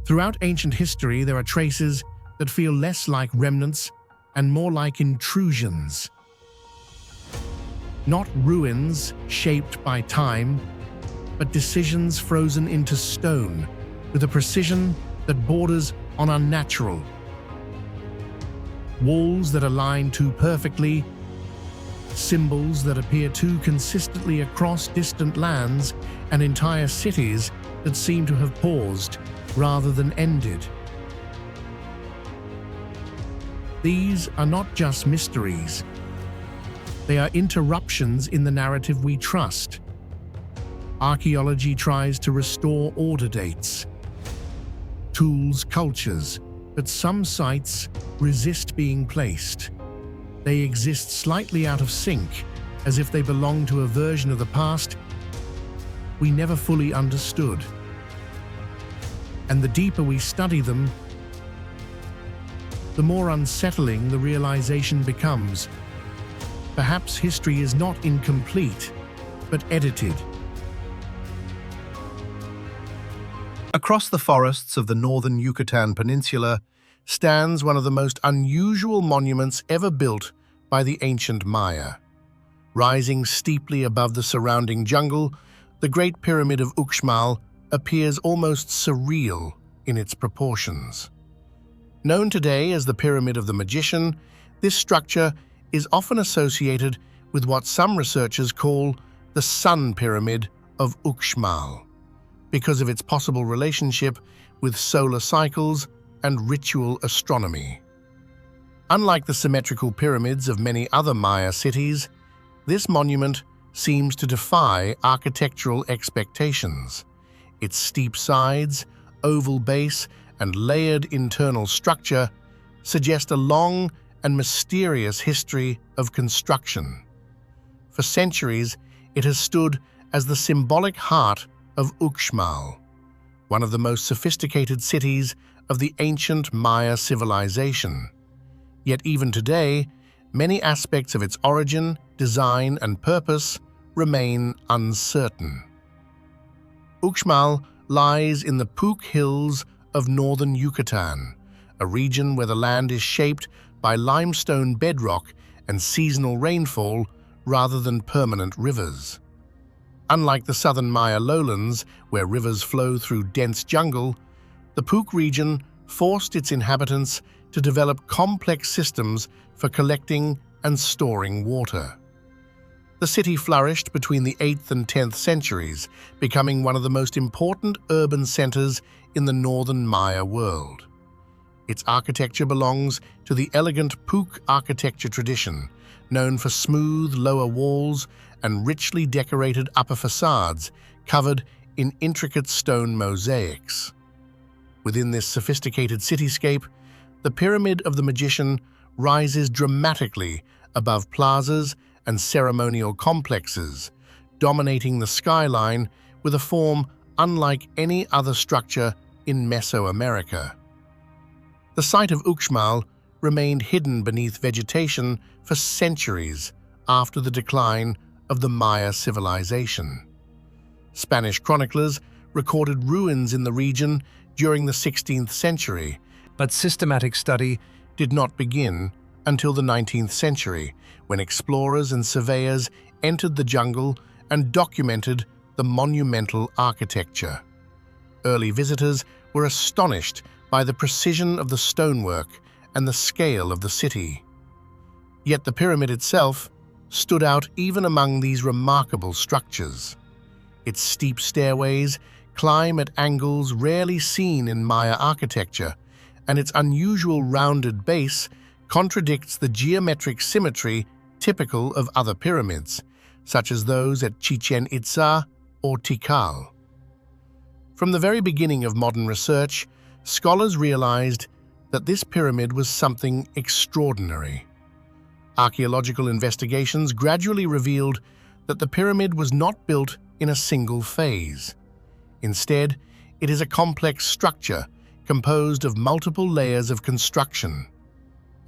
Throughout ancient history, there are traces that feel less like remnants and more like intrusions. Not ruins shaped by time, but decisions frozen into stone with a precision that borders on unnatural. Walls that align too perfectly, symbols that appear too consistently across distant lands, and entire cities that seem to have paused rather than ended. These are not just mysteries. They are interruptions in the narrative we trust. Archaeology tries to restore order dates, tools, cultures, but some sites resist being placed. They exist slightly out of sync, as if they belong to a version of the past we never fully understood. And the deeper we study them, the more unsettling the realization becomes. Perhaps history is not incomplete, but edited. Across the forests of the northern Yucatan Peninsula stands one of the most unusual monuments ever built by the ancient Maya. Rising steeply above the surrounding jungle, the Great Pyramid of Uxmal appears almost surreal in its proportions. Known today as the Pyramid of the Magician, this structure is often associated with what some researchers call the Sun Pyramid of Uxmal, because of its possible relationship with solar cycles and ritual astronomy. Unlike the symmetrical pyramids of many other Maya cities, this monument seems to defy architectural expectations. Its steep sides, oval base, and layered internal structure suggest a long and mysterious history of construction. For centuries, it has stood as the symbolic heart of Uxmal, one of the most sophisticated cities of the ancient Maya civilization. Yet even today, many aspects of its origin, design, and purpose remain uncertain. Uxmal lies in the Puc Hills of northern Yucatan, a region where the land is shaped by limestone bedrock and seasonal rainfall rather than permanent rivers. Unlike the southern Maya lowlands, where rivers flow through dense jungle, the Puc region forced its inhabitants to develop complex systems for collecting and storing water. The city flourished between the 8th and 10th centuries, becoming one of the most important urban centers in the northern Maya world. Its architecture belongs to the elegant Puc architecture tradition, known for smooth lower walls and richly decorated upper facades covered in intricate stone mosaics. Within this sophisticated cityscape, the Pyramid of the Magician rises dramatically above plazas and ceremonial complexes, dominating the skyline with a form unlike any other structure in Mesoamerica. The site of Uxmal remained hidden beneath vegetation for centuries after the decline of the Maya civilization. Spanish chroniclers recorded ruins in the region during the 16th century, but systematic study did not begin until the 19th century, when explorers and surveyors entered the jungle and documented the monumental architecture. Early visitors were astonished by the precision of the stonework and the scale of the city. Yet the pyramid itself stood out even among these remarkable structures. Its steep stairways climb at angles rarely seen in Maya architecture, and its unusual rounded base contradicts the geometric symmetry typical of other pyramids, such as those at Chichen Itza or Tikal. From the very beginning of modern research, scholars realized that this pyramid was something extraordinary. Archaeological investigations gradually revealed that the pyramid was not built in a single phase. Instead, it is a complex structure composed of multiple layers of construction.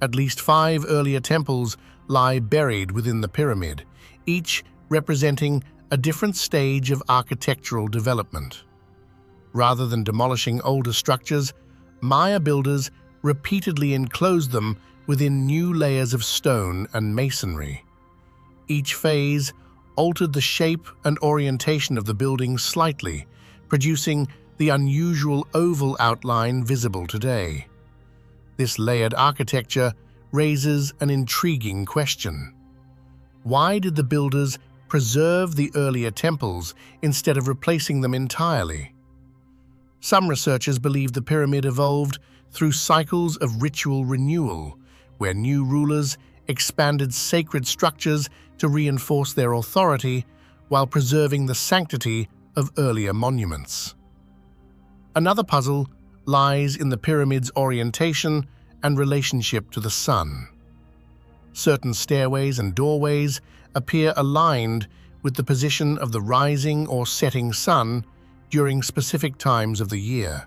At least 5 earlier temples lie buried within the pyramid, each representing a different stage of architectural development. Rather than demolishing older structures, Maya builders repeatedly enclosed them within new layers of stone and masonry. Each phase altered the shape and orientation of the building slightly, producing the unusual oval outline visible today. This layered architecture raises an intriguing question. Why did the builders preserve the earlier temples instead of replacing them entirely? Some researchers believe the pyramid evolved through cycles of ritual renewal, where new rulers expanded sacred structures to reinforce their authority while preserving the sanctity of earlier monuments. Another puzzle lies in the pyramid's orientation and relationship to the sun. Certain stairways and doorways appear aligned with the position of the rising or setting sun during specific times of the year.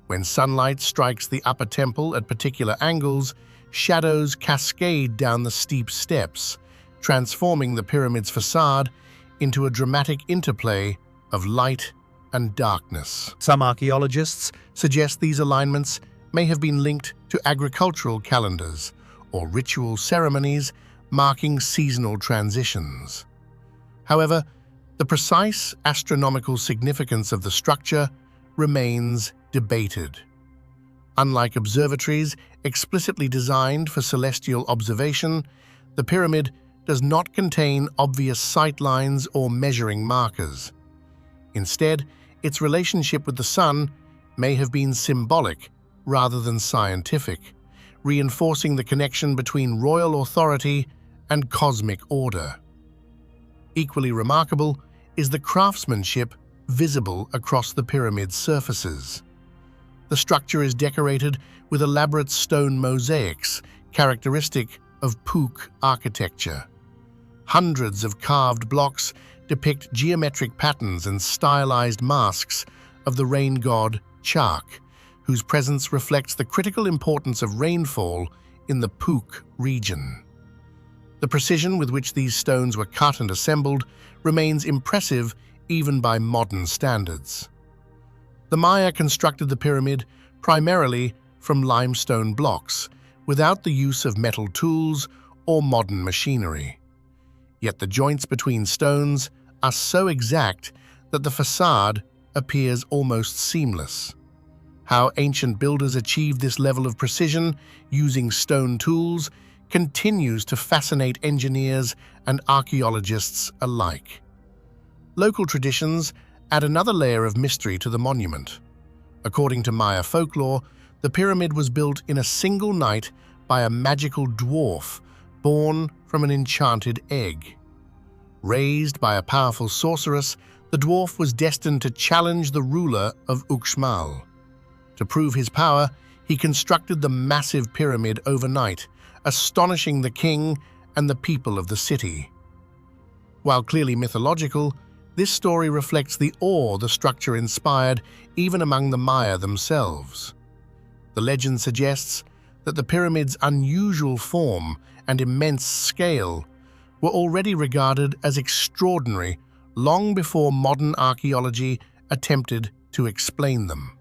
When sunlight strikes the upper temple at particular angles, shadows cascade down the steep steps, transforming the pyramid's facade into a dramatic interplay of light and darkness. Some archaeologists suggest these alignments may have been linked to agricultural calendars or ritual ceremonies marking seasonal transitions. However, the precise astronomical significance of the structure remains debated. Unlike observatories explicitly designed for celestial observation, the pyramid does not contain obvious sight lines or measuring markers. Instead, its relationship with the sun may have been symbolic rather than scientific, reinforcing the connection between royal authority and cosmic order. Equally remarkable is the craftsmanship visible across the pyramid's surfaces. The structure is decorated with elaborate stone mosaics, characteristic of Puuc architecture. Hundreds of carved blocks depict geometric patterns and stylized masks of the rain god Chak, whose presence reflects the critical importance of rainfall in the Puuc region. The precision with which these stones were cut and assembled remains impressive even by modern standards. The Maya constructed the pyramid primarily from limestone blocks, without the use of metal tools or modern machinery. Yet the joints between stones are so exact that the facade appears almost seamless. How ancient builders achieved this level of precision using stone tools continues to fascinate engineers and archaeologists alike. Local traditions add another layer of mystery to the monument. According to Maya folklore, the pyramid was built in a single night by a magical dwarf born from an enchanted egg. Raised by a powerful sorceress, the dwarf was destined to challenge the ruler of Uxmal. To prove his power, he constructed the massive pyramid overnight, astonishing the king and the people of the city. While clearly mythological, this story reflects the awe the structure inspired even among the Maya themselves. The legend suggests that the pyramid's unusual form and immense scale were already regarded as extraordinary long before modern archaeology attempted to explain them.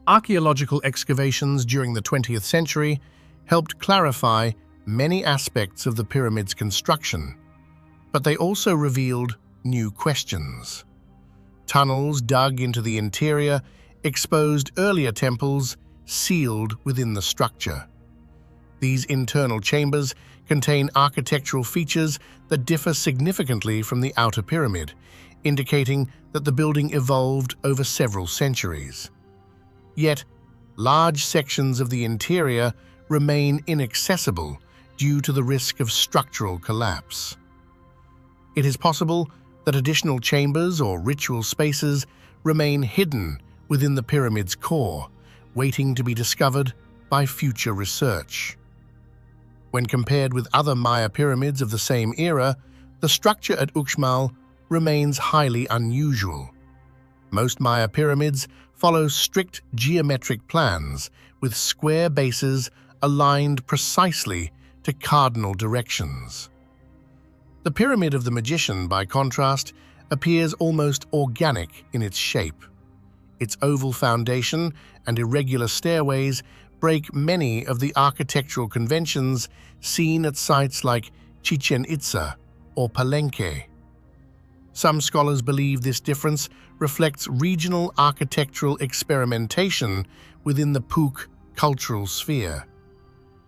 Archaeological excavations during the 20th century helped clarify many aspects of the pyramid's construction, but they also revealed new questions. Tunnels dug into the interior exposed earlier temples sealed within the structure. These internal chambers contain architectural features that differ significantly from the outer pyramid, indicating that the building evolved over several centuries. Yet, large sections of the interior remain inaccessible due to the risk of structural collapse. It is possible that additional chambers or ritual spaces remain hidden within the pyramid's core, waiting to be discovered by future research. When compared with other Maya pyramids of the same era, the structure at Uxmal remains highly unusual. Most Maya pyramids follow strict geometric plans with square bases aligned precisely to cardinal directions. The Pyramid of the Magician, by contrast, appears almost organic in its shape. Its oval foundation and irregular stairways break many of the architectural conventions seen at sites like Chichen Itza or Palenque. Some scholars believe this difference reflects regional architectural experimentation within the Puuc cultural sphere.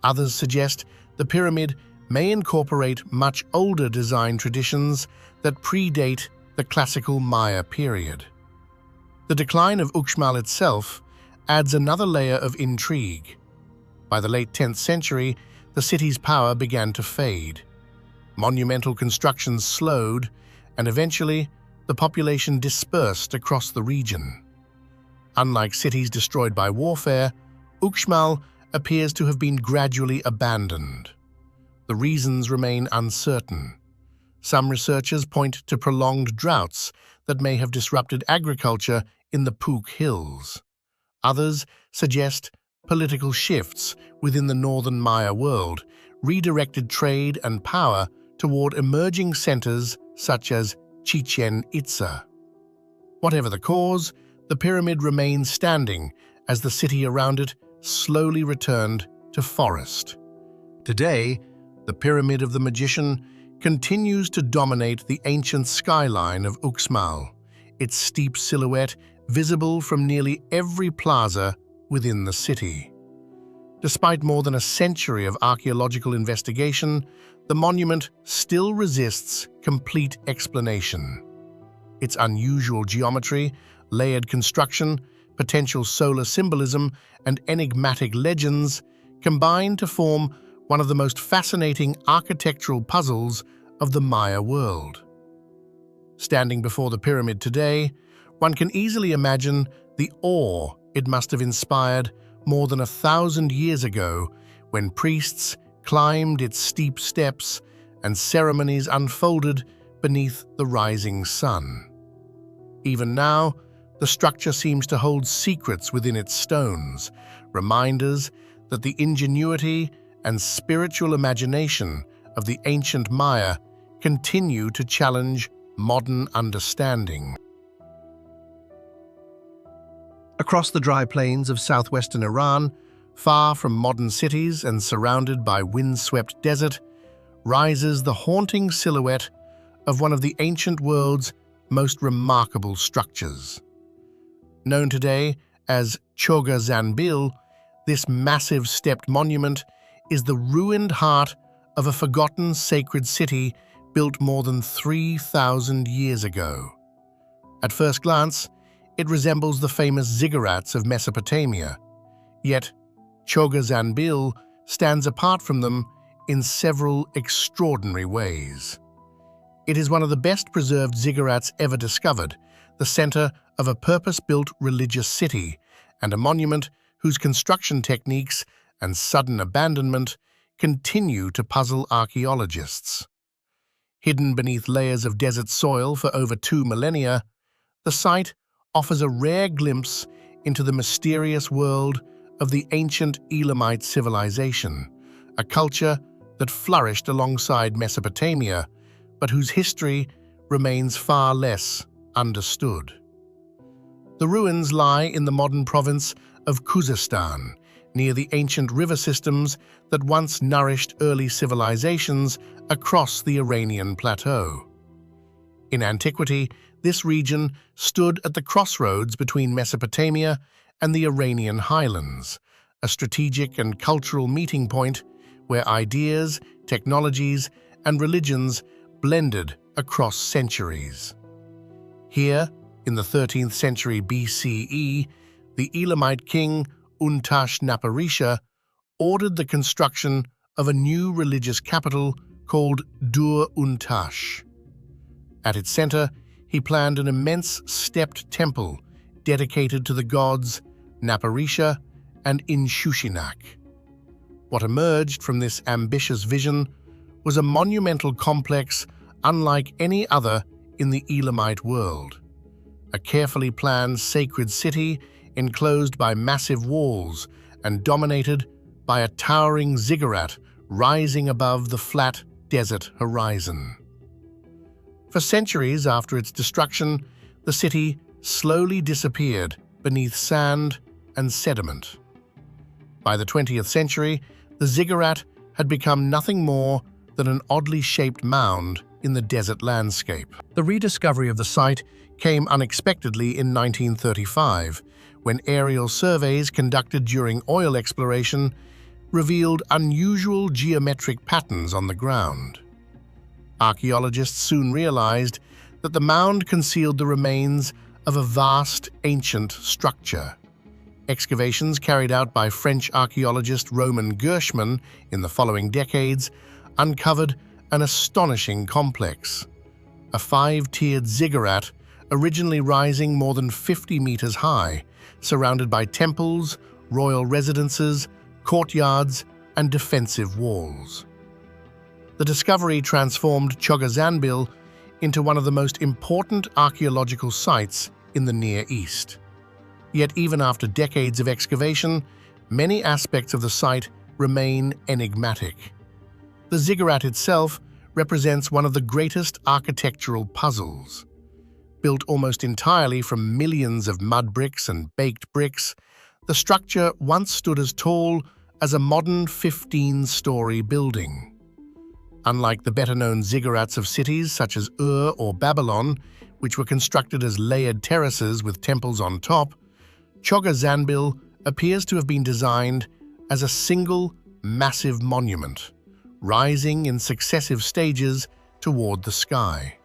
Others suggest the pyramid may incorporate much older design traditions that predate the classical Maya period. The decline of Uxmal itself adds another layer of intrigue. By the late 10th century, the city's power began to fade. Monumental constructions slowed, and eventually, the population dispersed across the region. Unlike cities destroyed by warfare, Uxmal appears to have been gradually abandoned. The reasons remain uncertain. Some researchers point to prolonged droughts that may have disrupted agriculture in the Puuc Hills. Others suggest political shifts within the northern Maya world redirected trade and power toward emerging centers such as Chichen Itza. Whatever the cause, the pyramid remained standing as the city around it slowly returned to forest. Today, the Pyramid of the Magician continues to dominate the ancient skyline of Uxmal, its steep silhouette visible from nearly every plaza within the city. Despite more than a century of archaeological investigation, the monument still resists complete explanation. Its unusual geometry, layered construction, potential solar symbolism, and enigmatic legends combine to form one of the most fascinating architectural puzzles of the Maya world. Standing before the pyramid today, one can easily imagine the awe it must have inspired more than 1,000 years ago when priests climbed its steep steps and ceremonies unfolded beneath the rising sun. Even now, the structure seems to hold secrets within its stones, reminders that the ingenuity and spiritual imagination of the ancient Maya continue to challenge modern understanding. Across the dry plains of southwestern Iran, far from modern cities and surrounded by windswept desert, rises the haunting silhouette of one of the ancient world's most remarkable structures. Known today as Choga Zanbil, this massive stepped monument is the ruined heart of a forgotten sacred city built more than 3,000 years ago. At first glance, it resembles the famous ziggurats of Mesopotamia, yet Choga Zanbil stands apart from them in several extraordinary ways. It is one of the best preserved ziggurats ever discovered, the center of a purpose-built religious city, and a monument whose construction techniques and sudden abandonment continue to puzzle archaeologists. Hidden beneath layers of desert soil for over 2 millennia, the site offers a rare glimpse into the mysterious world of the ancient Elamite civilization, a culture that flourished alongside Mesopotamia, but whose history remains far less understood. The ruins lie in the modern province of Khuzestan, near the ancient river systems that once nourished early civilizations across the Iranian plateau. In antiquity, this region stood at the crossroads between Mesopotamia and the Iranian highlands, a strategic and cultural meeting point where ideas, technologies, and religions blended across centuries. Here, in the 13th century BCE, the Elamite king Untashnaparisha ordered the construction of a new religious capital called Dur-Untash. At its center, he planned an immense stepped temple dedicated to the gods Naparisha and Inshushinak. What emerged from this ambitious vision was a monumental complex unlike any other in the Elamite world. A carefully planned sacred city enclosed by massive walls and dominated by a towering ziggurat rising above the flat desert horizon. For centuries after its destruction, the city slowly disappeared beneath sand and sediment. By the 20th century, the ziggurat had become nothing more than an oddly shaped mound in the desert landscape. The rediscovery of the site came unexpectedly in 1935, when aerial surveys conducted during oil exploration revealed unusual geometric patterns on the ground. Archaeologists soon realized that the mound concealed the remains of a vast ancient structure. Excavations carried out by French archaeologist Roman Girsu in the following decades uncovered an astonishing complex. A 5-tiered ziggurat, originally rising more than 50 meters high, surrounded by temples, royal residences, courtyards, and defensive walls. The discovery transformed Choga Zanbil into one of the most important archaeological sites in the Near East. Yet even after decades of excavation, many aspects of the site remain enigmatic. The ziggurat itself represents one of the greatest architectural puzzles. Built almost entirely from millions of mud bricks and baked bricks, the structure once stood as tall as a modern 15-story building. Unlike the better-known ziggurats of cities such as Ur or Babylon, which were constructed as layered terraces with temples on top, Choga Zanbil appears to have been designed as a single, massive monument, rising in successive stages toward the sky.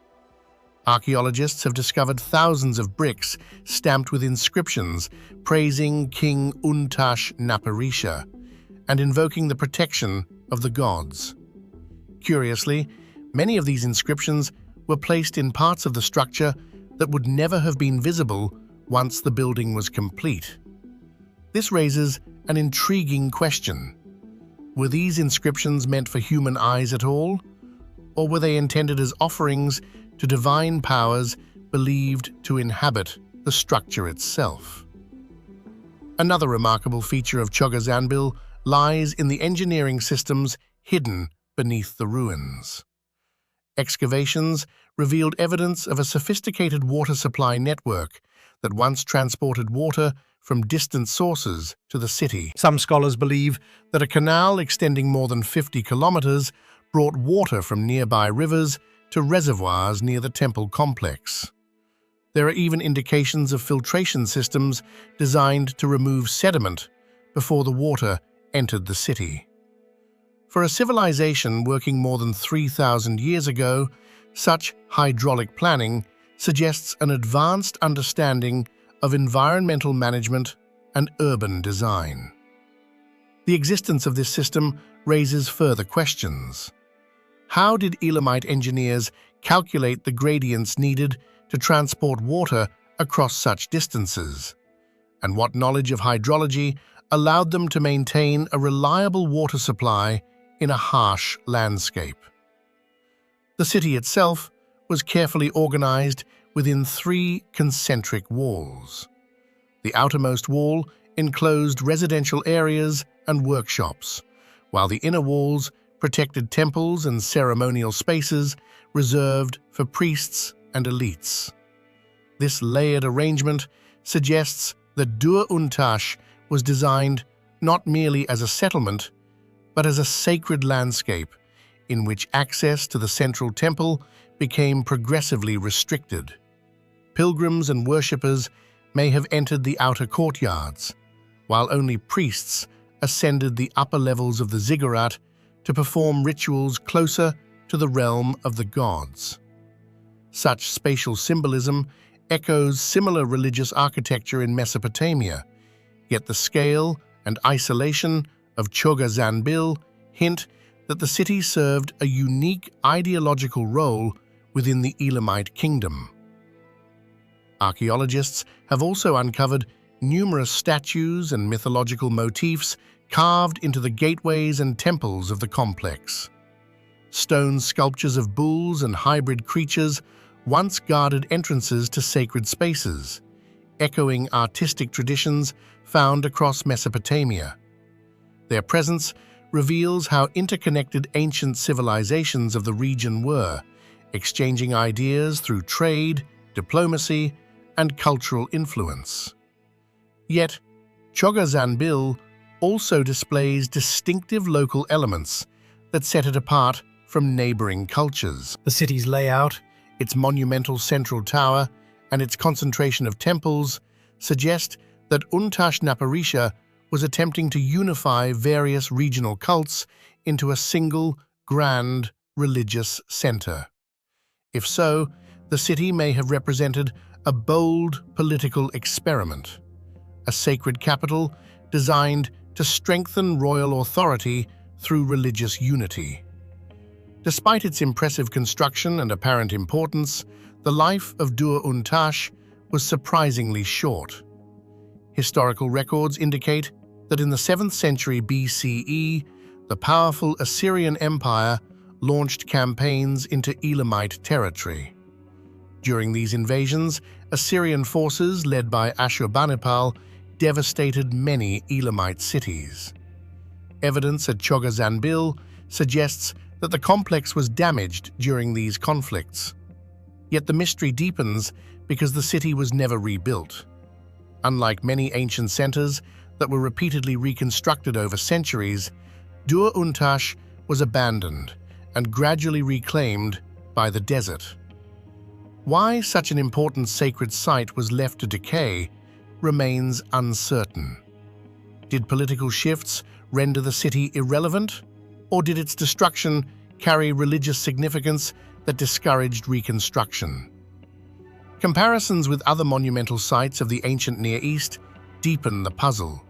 Archaeologists have discovered thousands of bricks stamped with inscriptions praising King Untash-Naparisha and invoking the protection of the gods. Curiously, many of these inscriptions were placed in parts of the structure that would never have been visible once the building was complete. This raises an intriguing question. Were these inscriptions meant for human eyes at all? Or were they intended as offerings to divine powers believed to inhabit the structure itself? Another remarkable feature of Choga Zanbil lies in the engineering systems hidden beneath the ruins. Excavations revealed evidence of a sophisticated water supply network that once transported water from distant sources to the city. Some scholars believe that a canal extending more than 50 kilometers brought water from nearby rivers to reservoirs near the temple complex. There are even indications of filtration systems designed to remove sediment before the water entered the city. For a civilization working more than 3,000 years ago, such hydraulic planning suggests an advanced understanding of environmental management and urban design. The existence of this system raises further questions. How did Elamite engineers calculate the gradients needed to transport water across such distances? And what knowledge of hydrology allowed them to maintain a reliable water supply in a harsh landscape? The city itself was carefully organized within 3 concentric walls. The outermost wall enclosed residential areas and workshops, while the inner walls protected temples and ceremonial spaces reserved for priests and elites. This layered arrangement suggests that Dur Untash was designed not merely as a settlement, but as a sacred landscape in which access to the central temple became progressively restricted. Pilgrims and worshippers may have entered the outer courtyards, while only priests ascended the upper levels of the ziggurat to perform rituals closer to the realm of the gods. Such spatial symbolism echoes similar religious architecture in Mesopotamia, yet the scale and isolation of Choga Zanbil hint that the city served a unique ideological role within the Elamite kingdom. Archaeologists have also uncovered numerous statues and mythological motifs carved into the gateways and temples of the complex. Stone sculptures of bulls and hybrid creatures once guarded entrances to sacred spaces, echoing artistic traditions found across Mesopotamia. Their presence reveals how interconnected ancient civilizations of the region were, exchanging ideas through trade, diplomacy, and cultural influence. Yet, Choga Zanbil also displays distinctive local elements that set it apart from neighboring cultures. The city's layout, its monumental central tower, and its concentration of temples suggest that Untashnaparisha was attempting to unify various regional cults into a single, grand, religious center. If so, the city may have represented a bold political experiment, a sacred capital designed to strengthen royal authority through religious unity. Despite its impressive construction and apparent importance, the life of Dur-Untash was surprisingly short. Historical records indicate that in the 7th century BCE, the powerful Assyrian Empire launched campaigns into Elamite territory. During these invasions, Assyrian forces led by Ashurbanipal devastated many Elamite cities. Evidence at Choga Zanbil suggests that the complex was damaged during these conflicts. Yet the mystery deepens because the city was never rebuilt. Unlike many ancient centers that were repeatedly reconstructed over centuries, Dur-Untash was abandoned and gradually reclaimed by the desert. Why such an important sacred site was left to decay remains uncertain. Did political shifts render the city irrelevant, or did its destruction carry religious significance that discouraged reconstruction? Comparisons with other monumental sites of the ancient Near East deepen the puzzle.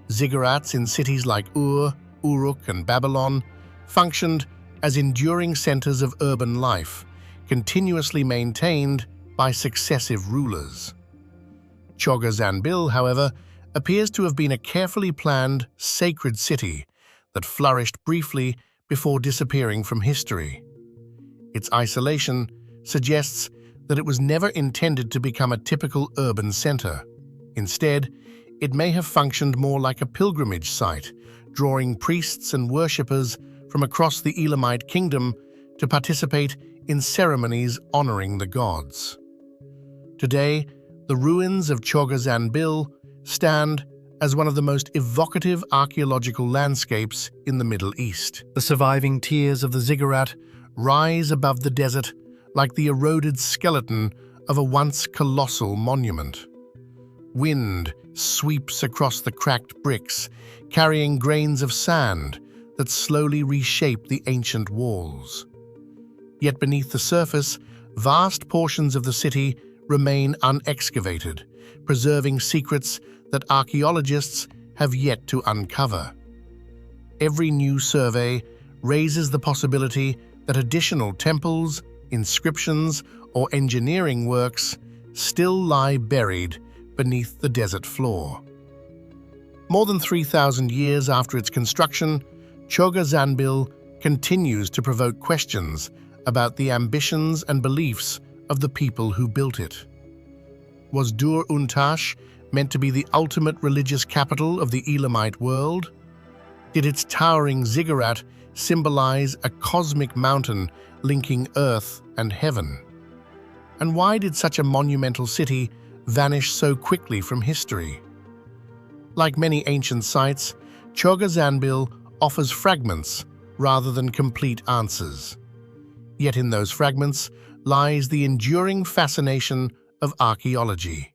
Ziggurats in cities like Ur, Uruk, and Babylon functioned as enduring centers of urban life, continuously maintained by successive rulers. Choga Zanbil, however, appears to have been a carefully planned, sacred city that flourished briefly before disappearing from history. Its isolation suggests that it was never intended to become a typical urban center. Instead, it may have functioned more like a pilgrimage site, drawing priests and worshippers from across the Elamite kingdom to participate in ceremonies honoring the gods. Today, the ruins of Choga Zanbil stand as one of the most evocative archaeological landscapes in the Middle East. The surviving tiers of the ziggurat rise above the desert like the eroded skeleton of a once colossal monument. Wind sweeps across the cracked bricks, carrying grains of sand that slowly reshape the ancient walls. Yet beneath the surface, vast portions of the city remain unexcavated, preserving secrets that archaeologists have yet to uncover. Every new survey raises the possibility that additional temples, inscriptions, or engineering works still lie buried beneath the desert floor. More than 3,000 years after its construction, Choga Zanbil continues to provoke questions about the ambitions and beliefs of the people who built it. Was Dur-Untash meant to be the ultimate religious capital of the Elamite world? Did its towering ziggurat symbolize a cosmic mountain linking earth and heaven? And why did such a monumental city vanish so quickly from history? Like many ancient sites, Choga Zanbil offers fragments rather than complete answers. Yet in those fragments lies the enduring fascination of archaeology.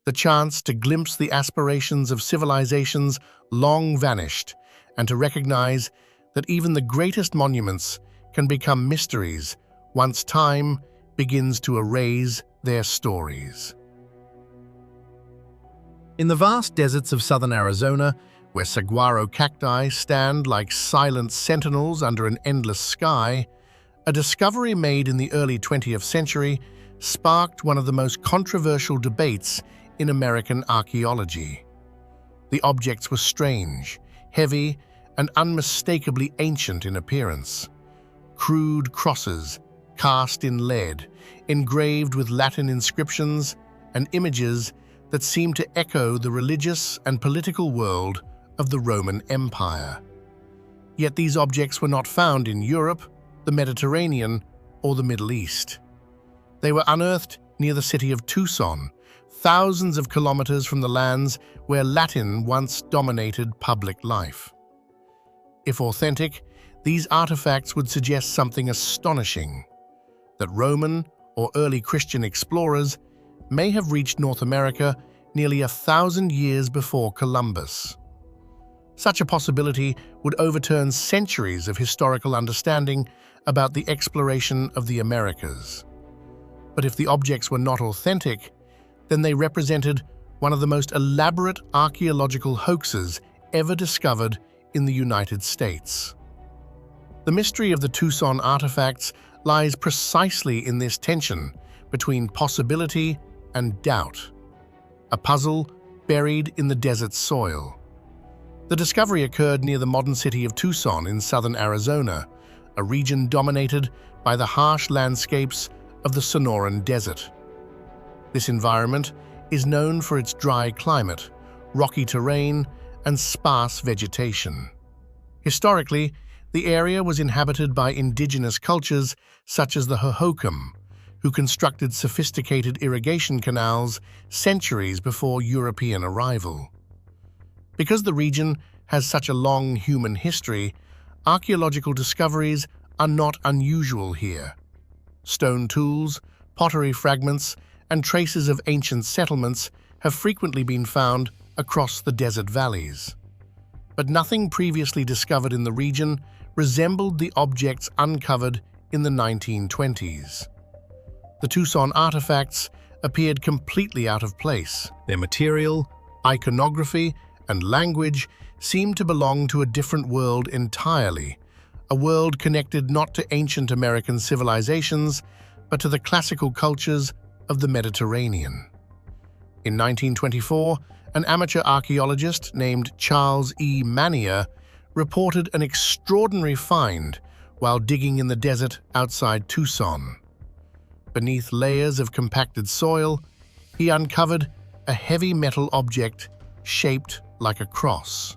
The chance to glimpse the aspirations of civilizations long vanished, and to recognize that even the greatest monuments can become mysteries once time begins to erase their stories. In the vast deserts of southern Arizona, where saguaro cacti stand like silent sentinels under an endless sky, a discovery made in the early 20th century sparked one of the most controversial debates in American archaeology. The objects were strange, heavy, and unmistakably ancient in appearance. Crude crosses, cast in lead, engraved with Latin inscriptions and images that seemed to echo the religious and political world of the Roman Empire. Yet these objects were not found in Europe, the Mediterranean, or the Middle East. They were unearthed near the city of Tucson, thousands of kilometers from the lands where Latin once dominated public life. If authentic, these artifacts would suggest something astonishing, that Roman or early Christian explorers may have reached North America nearly 1,000 years before Columbus. Such a possibility would overturn centuries of historical understanding about the exploration of the Americas. But if the objects were not authentic, then they represented one of the most elaborate archaeological hoaxes ever discovered in the United States. The mystery of the Tucson artifacts lies precisely in this tension between possibility and doubt, a puzzle buried in the desert soil. The discovery occurred near the modern city of Tucson in southern Arizona, a region dominated by the harsh landscapes of the Sonoran Desert. This environment is known for its dry climate, rocky terrain, and sparse vegetation. Historically, the area was inhabited by indigenous cultures such as the Hohokam, who constructed sophisticated irrigation canals centuries before European arrival. Because the region has such a long human history, archaeological discoveries are not unusual here. Stone tools, pottery fragments, and traces of ancient settlements have frequently been found across the desert valleys. But nothing previously discovered in the region resembled the objects uncovered in the 1920s. The Tucson artifacts appeared completely out of place. Their material, iconography, and language seemed to belong to a different world entirely, a world connected not to ancient American civilizations, but to the classical cultures of the Mediterranean. In 1924, an amateur archaeologist named Charles E. Manier reported an extraordinary find while digging in the desert outside Tucson. Beneath layers of compacted soil, he uncovered a heavy metal object shaped like a cross.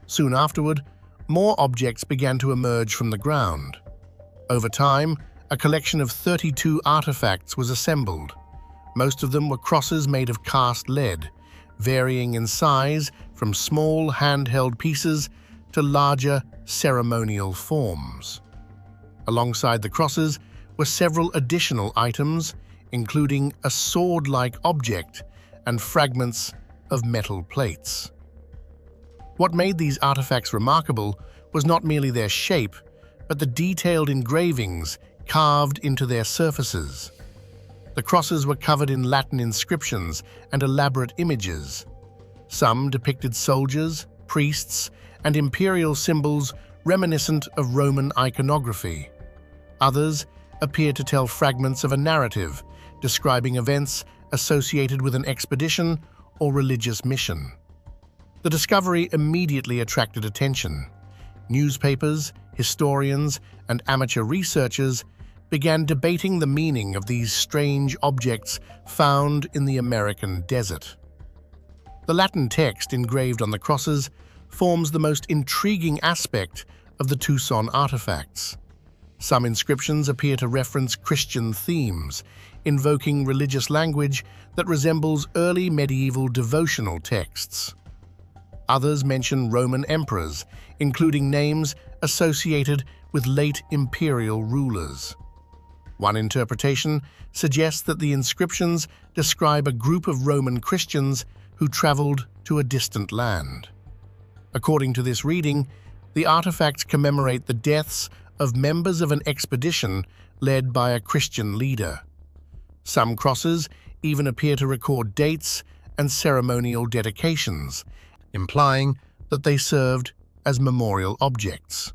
Soon afterward, more objects began to emerge from the ground. Over time, a collection of 32 artifacts was assembled. Most of them were crosses made of cast lead, varying in size from small handheld pieces to larger ceremonial forms. Alongside the crosses were several additional items, including a sword-like object and fragments of metal plates. What made these artifacts remarkable was not merely their shape, but the detailed engravings carved into their surfaces. The crosses were covered in Latin inscriptions and elaborate images. Some depicted soldiers, priests, and imperial symbols reminiscent of Roman iconography. Others appeared to tell fragments of a narrative, describing events associated with an expedition or religious mission. The discovery immediately attracted attention. Newspapers, historians, and amateur researchers began debating the meaning of these strange objects found in the American desert. The Latin text engraved on the crosses forms the most intriguing aspect of the Tucson artifacts. Some inscriptions appear to reference Christian themes, invoking religious language that resembles early medieval devotional texts. Others mention Roman emperors, including names associated with late imperial rulers. One interpretation suggests that the inscriptions describe a group of Roman Christians who traveled to a distant land. According to this reading, the artifacts commemorate the deaths of members of an expedition led by a Christian leader. Some crosses even appear to record dates and ceremonial dedications, implying that they served as memorial objects.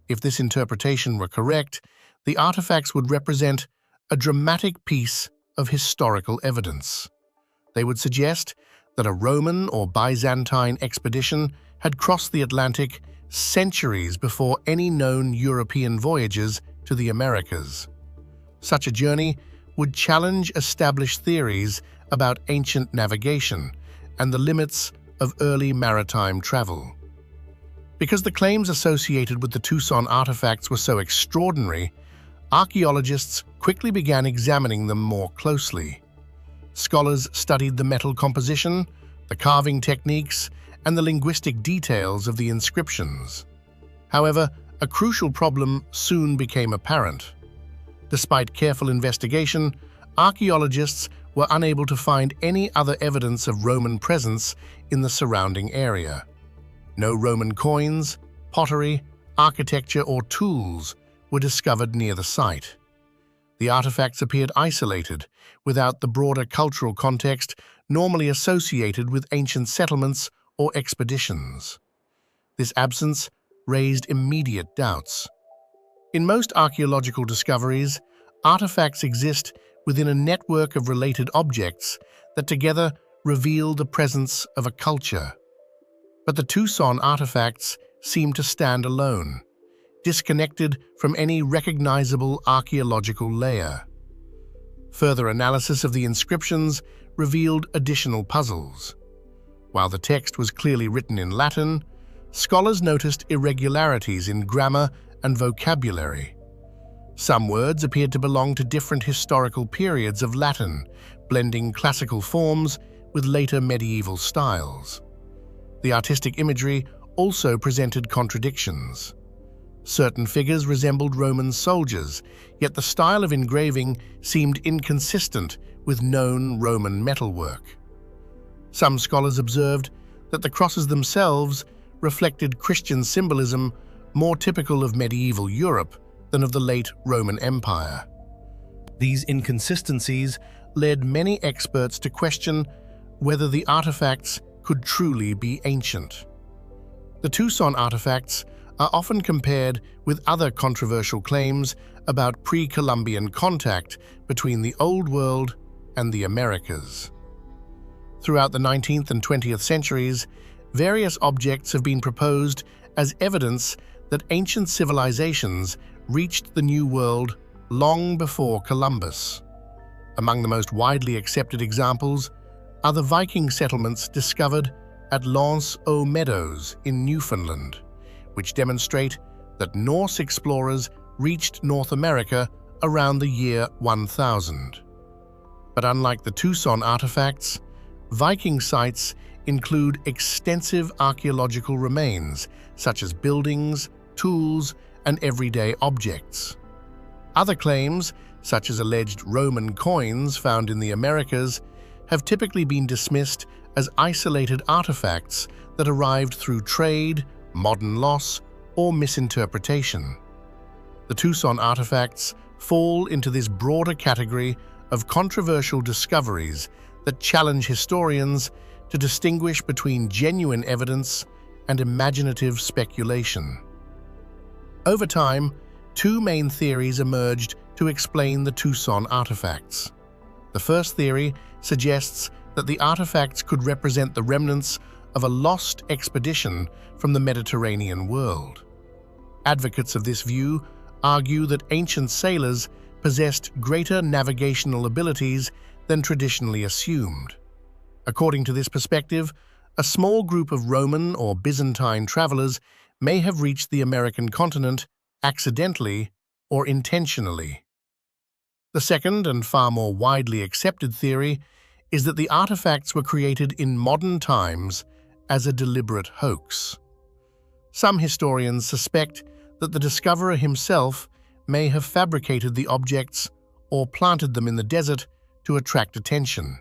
If this interpretation were correct, the artifacts would represent a dramatic piece of historical evidence. They would suggest that a Roman or Byzantine expedition had crossed the Atlantic centuries before any known European voyages to the Americas. Such a journey would challenge established theories about ancient navigation and the limits of early maritime travel. Because the claims associated with the Tucson artifacts were so extraordinary, archaeologists quickly began examining them more closely. Scholars studied the metal composition, the carving techniques, and the linguistic details of the inscriptions. However, a crucial problem soon became apparent. Despite careful investigation, archaeologists were unable to find any other evidence of Roman presence in the surrounding area. No Roman coins, pottery, architecture, or tools were discovered near the site. The artifacts appeared isolated, without the broader cultural context normally associated with ancient settlements or expeditions. This absence raised immediate doubts. In most archaeological discoveries, artifacts exist within a network of related objects that together reveal the presence of a culture. But the Tucson artifacts seem to stand alone, disconnected from any recognizable archaeological layer. Further analysis of the inscriptions revealed additional puzzles. While the text was clearly written in Latin, scholars noticed irregularities in grammar and vocabulary. Some words appeared to belong to different historical periods of Latin, blending classical forms with later medieval styles. The artistic imagery also presented contradictions. Certain figures resembled Roman soldiers, yet the style of engraving seemed inconsistent with known Roman metalwork. Some scholars observed that the crosses themselves reflected Christian symbolism more typical of medieval Europe than of the late Roman Empire. These inconsistencies led many experts to question whether the artifacts could truly be ancient. The Tucson artifacts are often compared with other controversial claims about pre-Columbian contact between the Old World and the Americas. Throughout the 19th and 20th centuries, various objects have been proposed as evidence that ancient civilizations reached the New World long before Columbus. Among the most widely accepted examples are the Viking settlements discovered at L'Anse aux Meadows in Newfoundland, which demonstrate that Norse explorers reached North America around the year 1000. But unlike the Tucson artifacts, Viking sites include extensive archaeological remains, such as buildings, tools, and everyday objects. Other claims, such as alleged Roman coins found in the Americas, have typically been dismissed as isolated artifacts that arrived through trade, modern loss, or misinterpretation. The Tucson artifacts fall into this broader category of controversial discoveries that challenge historians to distinguish between genuine evidence and imaginative speculation. Over time, two main theories emerged to explain the Tucson artifacts. The first theory suggests that the artifacts could represent the remnants of a lost expedition from the Mediterranean world. Advocates of this view argue that ancient sailors possessed greater navigational abilities than traditionally assumed. According to this perspective, a small group of Roman or Byzantine travelers may have reached the American continent accidentally or intentionally. The second and far more widely accepted theory is that the artifacts were created in modern times as a deliberate hoax. Some historians suspect that the discoverer himself may have fabricated the objects or planted them in the desert to attract attention.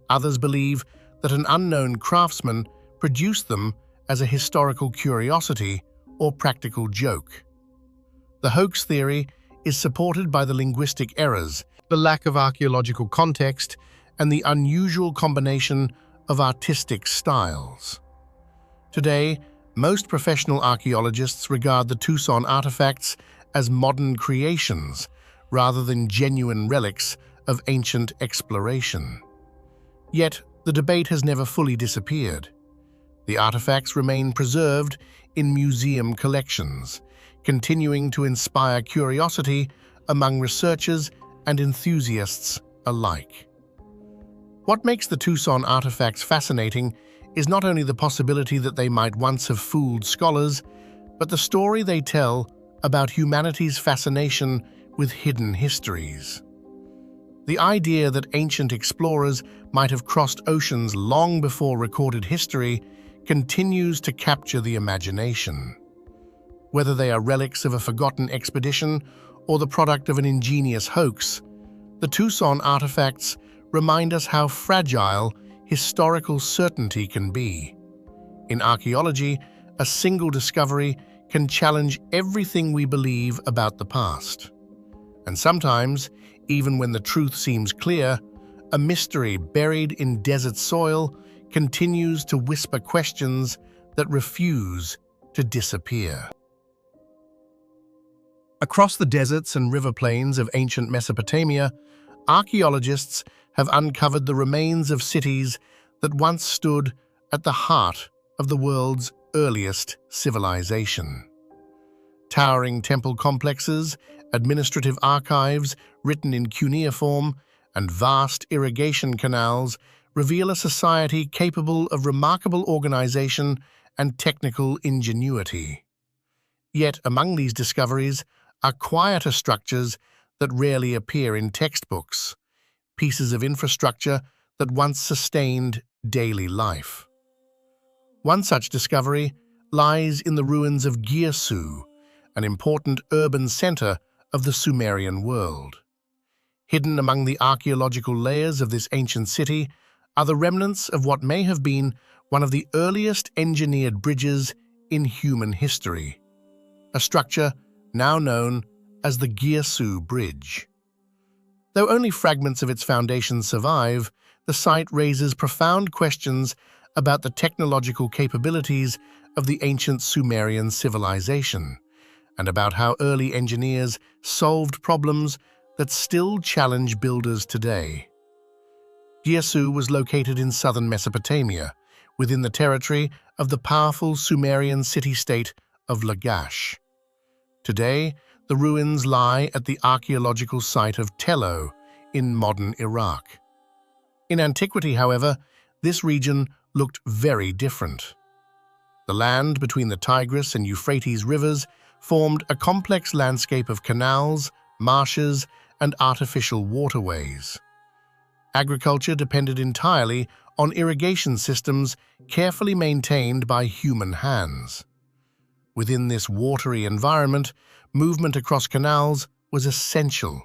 Others believe that an unknown craftsman produced them as a historical curiosity or practical joke. The hoax theory is supported by the linguistic errors, the lack of archaeological context, and the unusual combination of artistic styles. Today, most professional archaeologists regard the Tucson artifacts as modern creations rather than genuine relics of ancient exploration. Yet, the debate has never fully disappeared. The artifacts remain preserved in museum collections, continuing to inspire curiosity among researchers and enthusiasts alike. What makes the Tucson artifacts fascinating is not only the possibility that they might once have fooled scholars, but the story they tell about humanity's fascination with hidden histories. The idea that ancient explorers might have crossed oceans long before recorded history continues to capture the imagination. Whether they are relics of a forgotten expedition or the product of an ingenious hoax, the Tucson artifacts remind us how fragile historical certainty can be. In archaeology, a single discovery can challenge everything we believe about the past. And sometimes, even when the truth seems clear, a mystery buried in desert soil continues to whisper questions that refuse to disappear. Across the deserts and river plains of ancient Mesopotamia, archaeologists have uncovered the remains of cities that once stood at the heart of the world's earliest civilization. Towering temple complexes, administrative archives written in cuneiform, and vast irrigation canals reveal a society capable of remarkable organization and technical ingenuity. Yet among these discoveries are quieter structures that rarely appear in textbooks, pieces of infrastructure that once sustained daily life. One such discovery lies in the ruins of Girsu, an important urban center of the Sumerian world. Hidden among the archaeological layers of this ancient city are the remnants of what may have been one of the earliest engineered bridges in human history, a structure now known as the Girsu Bridge. Though only fragments of its foundations survive, the site raises profound questions about the technological capabilities of the ancient Sumerian civilization, and about how early engineers solved problems that still challenge builders today. Girsu was located in southern Mesopotamia, within the territory of the powerful Sumerian city-state of Lagash. Today, the ruins lie at the archaeological site of Tello in modern Iraq. In antiquity, however, this region looked very different. The land between the Tigris and Euphrates rivers formed a complex landscape of canals, marshes, and artificial waterways. Agriculture depended entirely on irrigation systems carefully maintained by human hands. Within this watery environment, movement across canals was essential.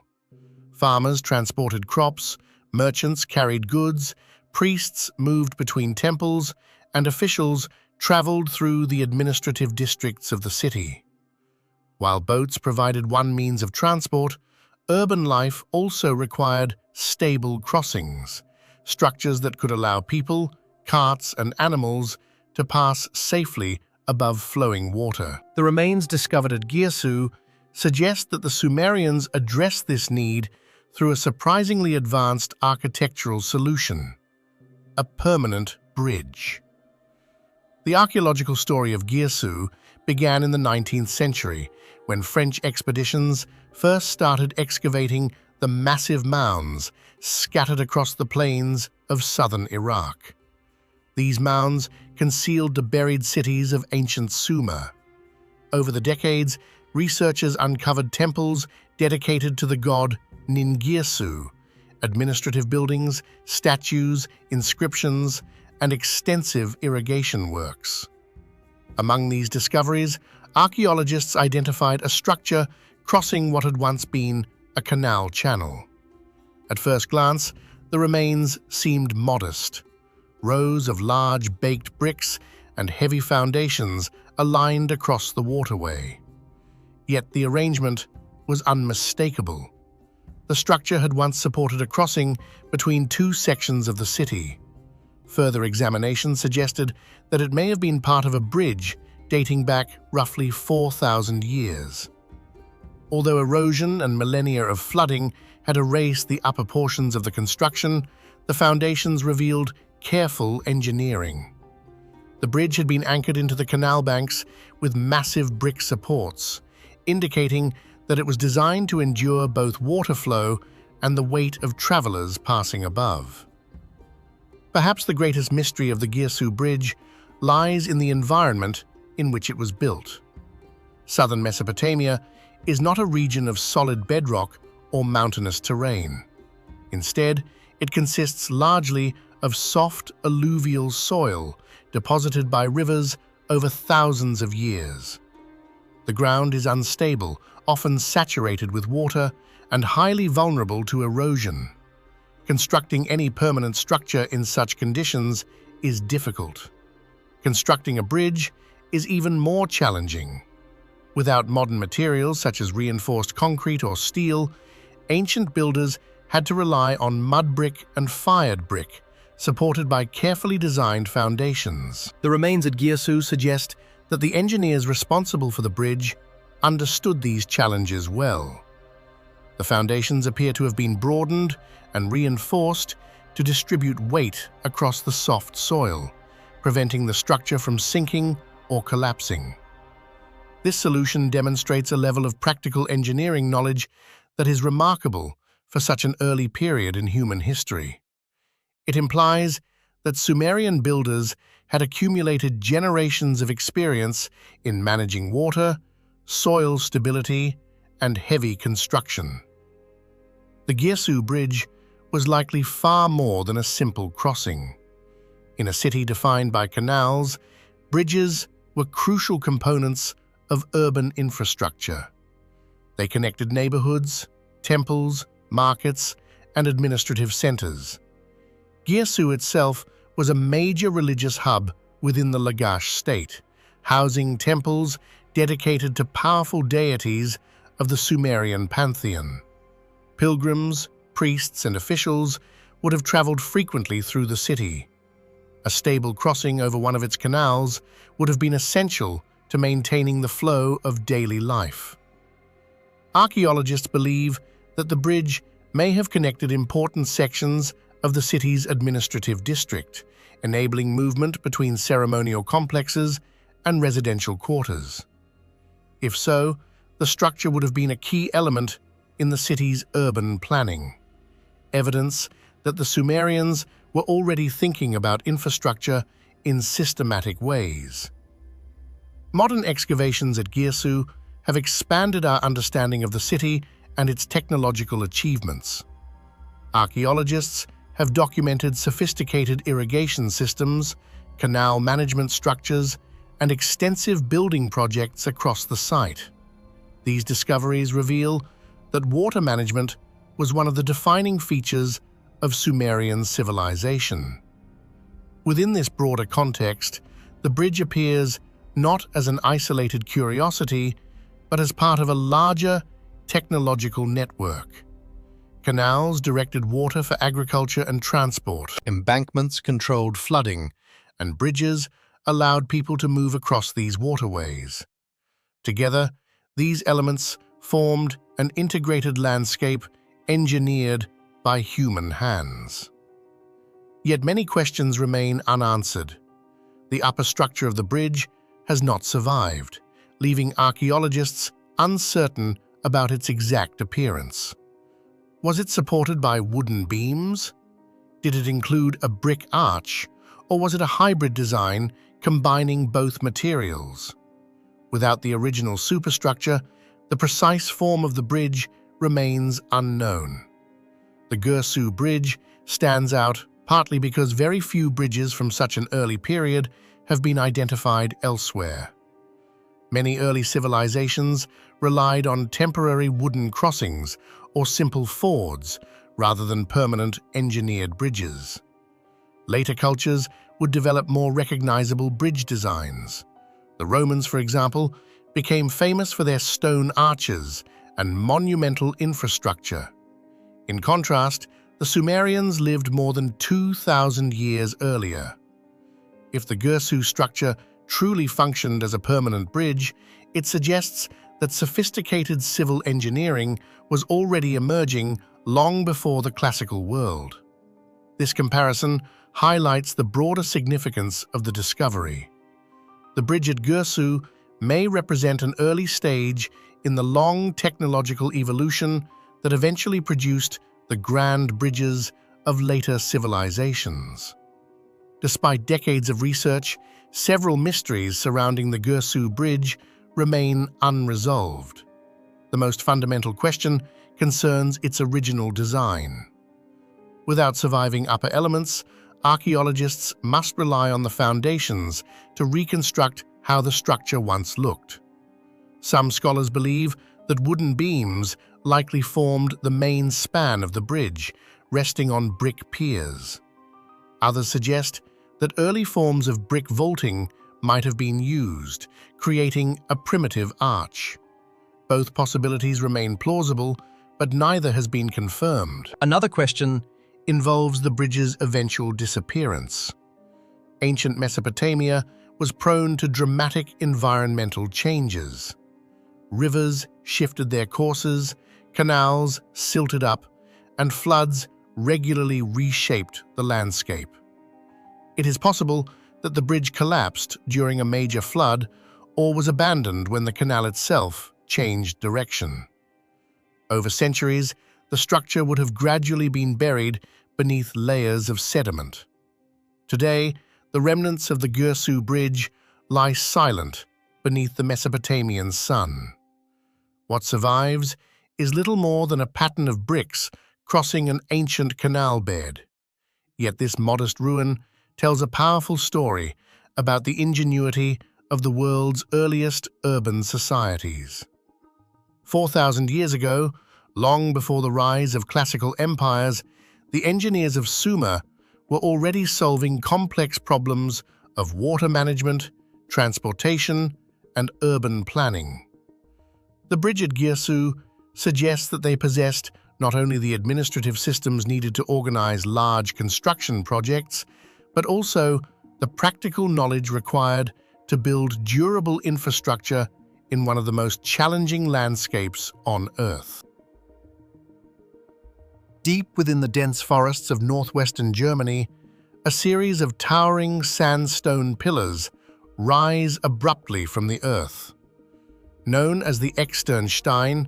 Farmers transported crops, merchants carried goods, priests moved between temples, and officials traveled through the administrative districts of the city. While boats provided one means of transport, urban life also required stable crossings, structures that could allow people, carts, and animals to pass safely above flowing water. The remains discovered at Girsu suggest that the Sumerians addressed this need through a surprisingly advanced architectural solution: a permanent bridge. The archaeological story of Girsu began in the 19th century, when French expeditions first started excavating the massive mounds scattered across the plains of southern Iraq. These mounds concealed the buried cities of ancient Sumer. Over the decades, researchers uncovered temples dedicated to the god Ningirsu, administrative buildings, statues, inscriptions, and extensive irrigation works. Among these discoveries, archaeologists identified a structure crossing what had once been a canal channel. At first glance, the remains seemed modest. Rows of large baked bricks and heavy foundations aligned across the waterway. Yet the arrangement was unmistakable. The structure had once supported a crossing between two sections of the city. Further examination suggested that it may have been part of a bridge dating back roughly 4,000 years. Although erosion and millennia of flooding had erased the upper portions of the construction, the foundations revealed careful engineering. The bridge had been anchored into the canal banks with massive brick supports, indicating that it was designed to endure both water flow and the weight of travelers passing above. Perhaps the greatest mystery of the Girsu Bridge lies in the environment in which it was built. Southern Mesopotamia is not a region of solid bedrock or mountainous terrain. Instead, it consists largely of soft alluvial soil deposited by rivers over thousands of years. The ground is unstable, often saturated with water, and highly vulnerable to erosion. Constructing any permanent structure in such conditions is difficult. Constructing a bridge is even more challenging. Without modern materials such as reinforced concrete or steel, ancient builders had to rely on mud brick and fired brick, supported by carefully designed foundations. The remains at Girsu suggest that the engineers responsible for the bridge understood these challenges well. The foundations appear to have been broadened and reinforced to distribute weight across the soft soil, preventing the structure from sinking or collapsing. This solution demonstrates a level of practical engineering knowledge that is remarkable for such an early period in human history. It implies that Sumerian builders had accumulated generations of experience in managing water, soil stability, and heavy construction. The Girsu Bridge was likely far more than a simple crossing. In a city defined by canals, bridges were crucial components of urban infrastructure. They connected neighborhoods, temples, markets, and administrative centers. Girsu itself was a major religious hub within the Lagash state, housing temples dedicated to powerful deities of the Sumerian pantheon. Pilgrims, priests, and officials would have traveled frequently through the city. A stable crossing over one of its canals would have been essential to maintaining the flow of daily life. Archaeologists believe that the bridge may have connected important sections of the city's administrative district, enabling movement between ceremonial complexes and residential quarters. If so, the structure would have been a key element in the city's urban planning, evidence that the Sumerians were already thinking about infrastructure in systematic ways. Modern excavations at Girsu have expanded our understanding of the city and its technological achievements. Archaeologists have documented sophisticated irrigation systems, canal management structures, and extensive building projects across the site. These discoveries reveal that water management was one of the defining features of Sumerian civilization. Within this broader context, the bridge appears not as an isolated curiosity, but as part of a larger technological network. Canals directed water for agriculture and transport. Embankments controlled flooding, and bridges allowed people to move across these waterways. Together, these elements formed an integrated landscape engineered by human hands. Yet many questions remain unanswered. The upper structure of the bridge has not survived, leaving archaeologists uncertain about its exact appearance. Was it supported by wooden beams? Did it include a brick arch, or was it a hybrid design combining both materials? Without the original superstructure, the precise form of the bridge remains unknown. The Girsu Bridge stands out partly because very few bridges from such an early period have been identified elsewhere. Many early civilizations relied on temporary wooden crossings or simple fords rather than permanent engineered bridges. Later cultures would develop more recognizable bridge designs. The Romans, for example, became famous for their stone arches and monumental infrastructure. In contrast, the Sumerians lived more than 2,000 years earlier. If the Girsu structure truly functioned as a permanent bridge, it suggests that sophisticated civil engineering was already emerging long before the classical world. This comparison highlights the broader significance of the discovery. The bridge at Girsu may represent an early stage in the long technological evolution that eventually produced the grand bridges of later civilizations. Despite decades of research, several mysteries surrounding the Girsu Bridge remain unresolved. The most fundamental question concerns its original design. Without surviving upper elements, archaeologists must rely on the foundations to reconstruct how the structure once looked. Some scholars believe that wooden beams likely formed the main span of the bridge, resting on brick piers. Others suggest that early forms of brick vaulting might have been used, creating a primitive arch. Both possibilities remain plausible, but neither has been confirmed. Another question Involves the bridge's eventual disappearance. Ancient Mesopotamia was prone to dramatic environmental changes. Rivers shifted their courses, canals silted up, and floods regularly reshaped the landscape. It is possible that the bridge collapsed during a major flood or was abandoned when the canal itself changed direction. Over centuries, the structure would have gradually been buried beneath layers of sediment. Today, the remnants of the Girsu Bridge lie silent beneath the Mesopotamian sun. What survives is little more than a pattern of bricks crossing an ancient canal bed. Yet this modest ruin tells a powerful story about the ingenuity of the world's earliest urban societies. 4,000 years ago, long before the rise of classical empires, the engineers of Sumer were already solving complex problems of water management, transportation, and urban planning. The bridge at Girsu suggests that they possessed not only the administrative systems needed to organize large construction projects, but also the practical knowledge required to build durable infrastructure in one of the most challenging landscapes on Earth. Deep within the dense forests of northwestern Germany, a series of towering sandstone pillars rise abruptly from the earth. Known as the Externsteine,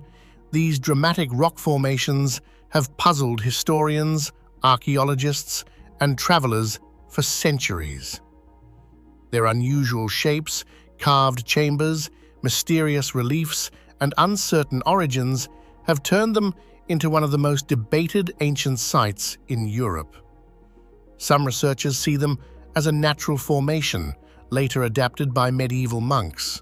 these dramatic rock formations have puzzled historians, archaeologists, and travelers for centuries. Their unusual shapes, carved chambers, mysterious reliefs, and uncertain origins have turned them into one of the most debated ancient sites in Europe. Some researchers see them as a natural formation, later adapted by medieval monks.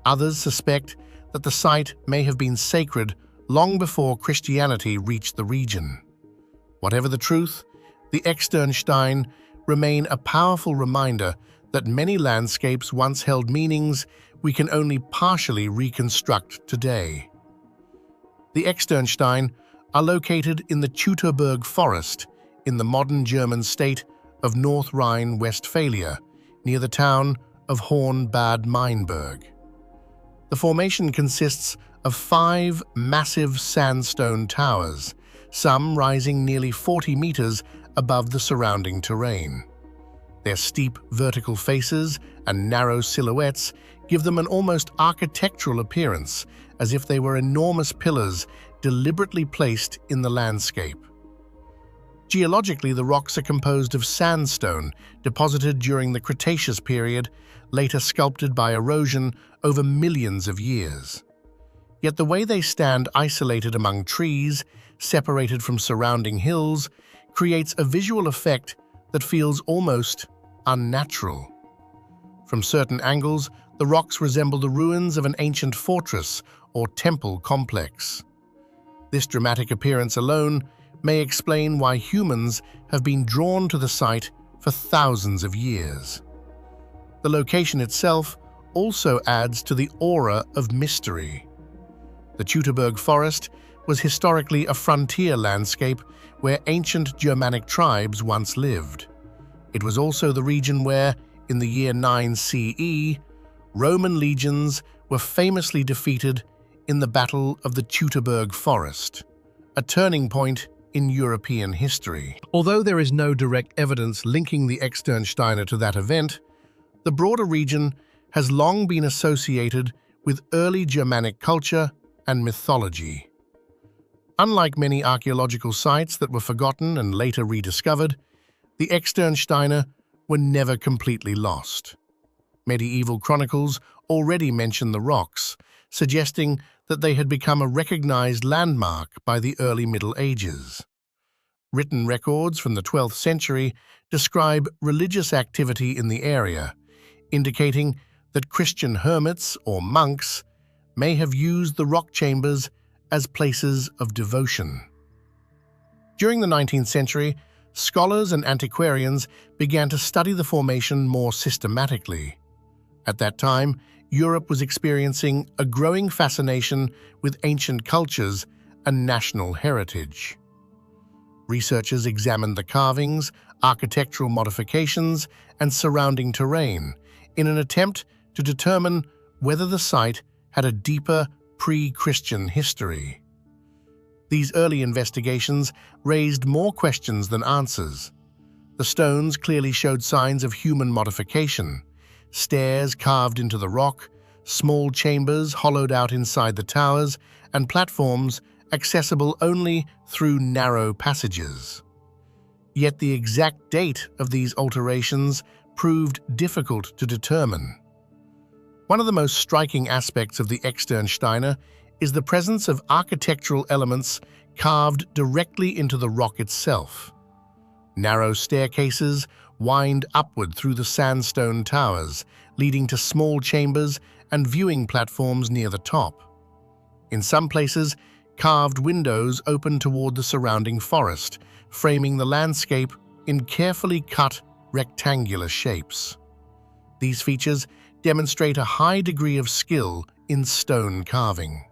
Others suspect that the site may have been sacred long before Christianity reached the region. Whatever the truth, the Externsteine remain a powerful reminder that many landscapes once held meanings we can only partially reconstruct today. The Externsteine are located in the Teutoburg forest in the modern German state of North Rhine-Westphalia, near the town of Horn-Bad Meinberg. The formation consists of 5 massive sandstone towers, some rising nearly 40 meters above the surrounding terrain. Their steep vertical faces and narrow silhouettes give them an almost architectural appearance, as if they were enormous pillars deliberately placed in the landscape. Geologically, the rocks are composed of sandstone deposited during the Cretaceous period, later sculpted by erosion over millions of years. Yet the way they stand isolated among trees, separated from surrounding hills, creates a visual effect that feels almost unnatural. From certain angles, the rocks resemble the ruins of an ancient fortress or temple complex. This dramatic appearance alone may explain why humans have been drawn to the site for thousands of years. The location itself also adds to the aura of mystery. The Teutoburg forest was historically a frontier landscape where ancient Germanic tribes once lived. It was also the region where, in the year 9 CE, Roman legions were famously defeated in the Battle of the Teutoburg Forest, a turning point in European history. Although there is no direct evidence linking the Externsteine to that event, the broader region has long been associated with early Germanic culture and mythology. Unlike many archaeological sites that were forgotten and later rediscovered, the Externsteine were never completely lost. Medieval chronicles already mention the rocks, suggesting that they had become a recognized landmark by the early Middle Ages. Written records from the 12th century describe religious activity in the area, indicating that Christian hermits or monks may have used the rock chambers as places of devotion. During the 19th century, scholars and antiquarians began to study the formation more systematically. At that time, Europe was experiencing a growing fascination with ancient cultures and national heritage. Researchers examined the carvings, architectural modifications, and surrounding terrain in an attempt to determine whether the site had a deeper pre-Christian history. These early investigations raised more questions than answers. The stones clearly showed signs of human modification: stairs carved into the rock, small chambers hollowed out inside the towers, and platforms accessible only through narrow passages. Yet the exact date of these alterations proved difficult to determine. One of the most striking aspects of the Externsteine is the presence of architectural elements carved directly into the rock itself. Narrow staircases wind upward through the sandstone towers, leading to small chambers and viewing platforms near the top. In some places, carved windows open toward the surrounding forest, framing the landscape in carefully cut rectangular shapes. These features demonstrate a high degree of skill in stone carving.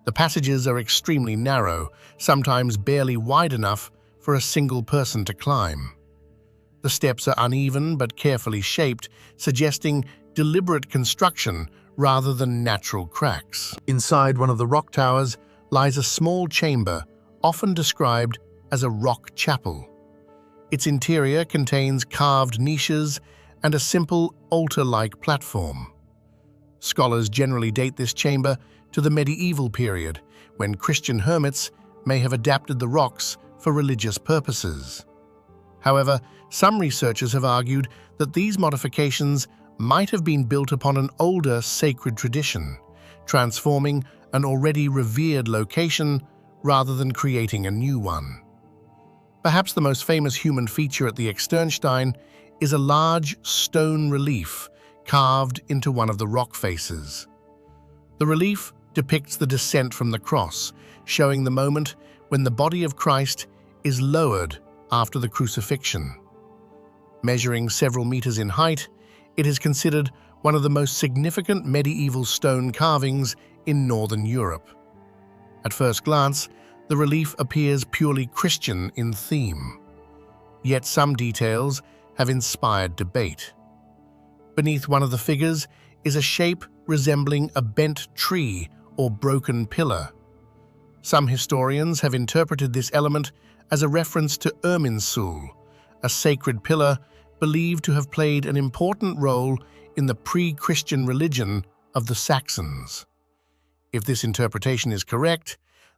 The passages are extremely narrow, sometimes barely wide enough for a single person to climb. The steps are uneven but carefully shaped, suggesting deliberate construction rather than natural cracks. Inside one of the rock towers lies a small chamber, often described as a rock chapel. Its interior contains carved niches and a simple altar-like platform. Scholars generally date this chamber to the medieval period, when Christian hermits may have adapted the rocks for religious purposes. However, some researchers have argued that these modifications might have been built upon an older sacred tradition, transforming an already revered location rather than creating a new one. Perhaps the most famous human feature at the Externsteine is a large stone relief carved into one of the rock faces. The relief depicts the descent from the cross, showing the moment when the body of Christ is lowered after the crucifixion. Measuring several meters in height, it is considered one of the most significant medieval stone carvings in Northern Europe. At first glance, the relief appears purely Christian in theme. Yet some details have inspired debate. Beneath one of the figures is a shape resembling a bent tree or broken pillar. Some historians have interpreted this element as a reference to Irminsul, a sacred pillar believed to have played an important role in the pre-Christian religion of the Saxons. If this interpretation is correct,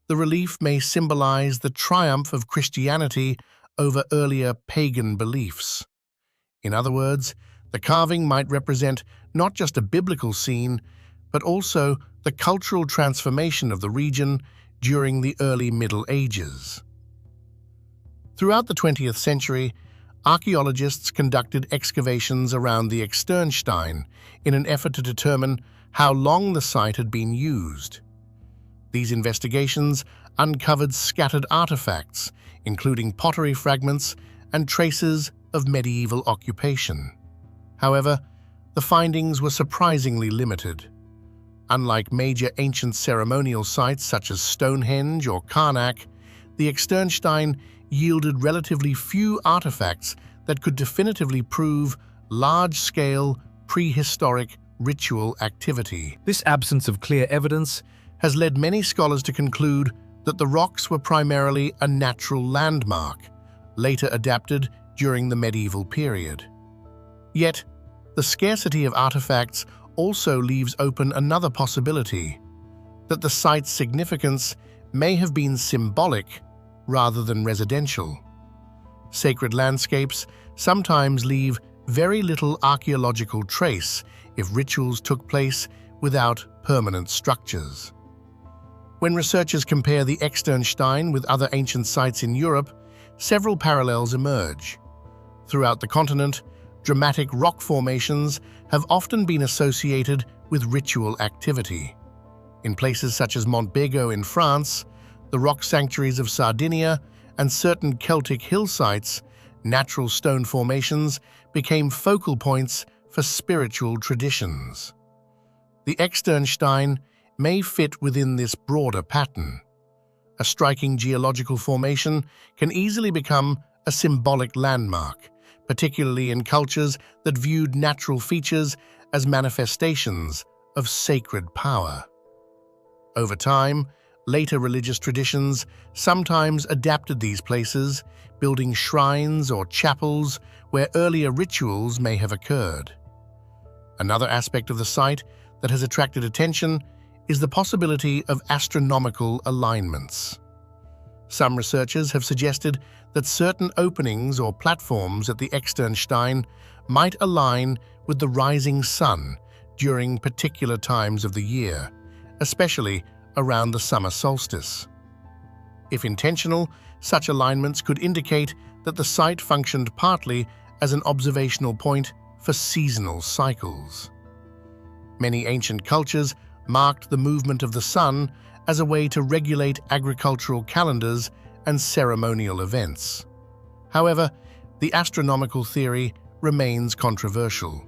the relief may symbolize the triumph of Christianity over earlier pagan beliefs. In other words, the carving might represent not just a biblical scene, but also the cultural transformation of the region during the early Middle Ages. Throughout the 20th century, archaeologists conducted excavations around the Externsteine in an effort to determine how long the site had been used. These investigations uncovered scattered artifacts, including pottery fragments and traces of medieval occupation. However, the findings were surprisingly limited. Unlike major ancient ceremonial sites such as Stonehenge or Karnak, the Externsteine yielded relatively few artifacts that could definitively prove large-scale, prehistoric ritual activity. This absence of clear evidence has led many scholars to conclude that the rocks were primarily a natural landmark, later adapted during the medieval period. Yet, the scarcity of artifacts also leaves open another possibility, that the site's significance may have been symbolic rather than residential. Sacred landscapes sometimes leave very little archaeological trace if rituals took place without permanent structures. When researchers compare the Externsteine with other ancient sites in Europe, several parallels emerge. Throughout the continent, dramatic rock formations have often been associated with ritual activity. In places such as Montbego in France, the rock sanctuaries of Sardinia, and certain Celtic hill sites, natural stone formations became focal points for spiritual traditions. The Externsteine may fit within this broader pattern. A striking geological formation can easily become a symbolic landmark, particularly in cultures that viewed natural features as manifestations of sacred power. Over time, later religious traditions sometimes adapted these places, building shrines or chapels where earlier rituals may have occurred. Another aspect of the site that has attracted attention is the possibility of astronomical alignments. Some researchers have suggested that certain openings or platforms at the Externsteine might align with the rising sun during particular times of the year, especially around the summer solstice. If intentional, such alignments could indicate that the site functioned partly as an observational point for seasonal cycles. Many ancient cultures marked the movement of the sun as a way to regulate agricultural calendars and ceremonial events. However, the astronomical theory remains controversial.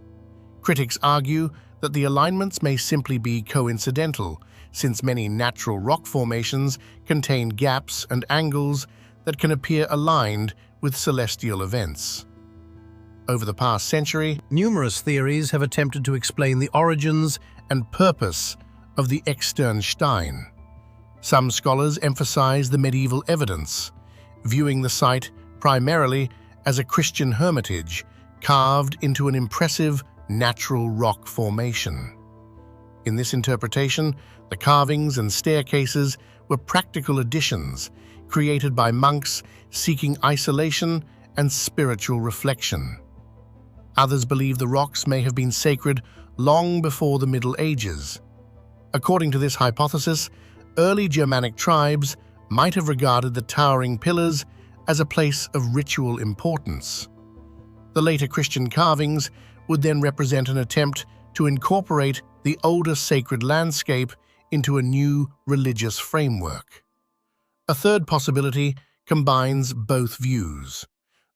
Critics argue that the alignments may simply be coincidental, since many natural rock formations contain gaps and angles that can appear aligned with celestial events. Over the past century, numerous theories have attempted to explain the origins and purpose of the Externsteine. Some scholars emphasize the medieval evidence, viewing the site primarily as a Christian hermitage carved into an impressive natural rock formation. In this interpretation, the carvings and staircases were practical additions created by monks seeking isolation and spiritual reflection. Others believe the rocks may have been sacred long before the Middle Ages. According to this hypothesis, early Germanic tribes might have regarded the towering pillars as a place of ritual importance. The later Christian carvings would then represent an attempt to incorporate the older sacred landscape into a new religious framework. A third possibility combines both views.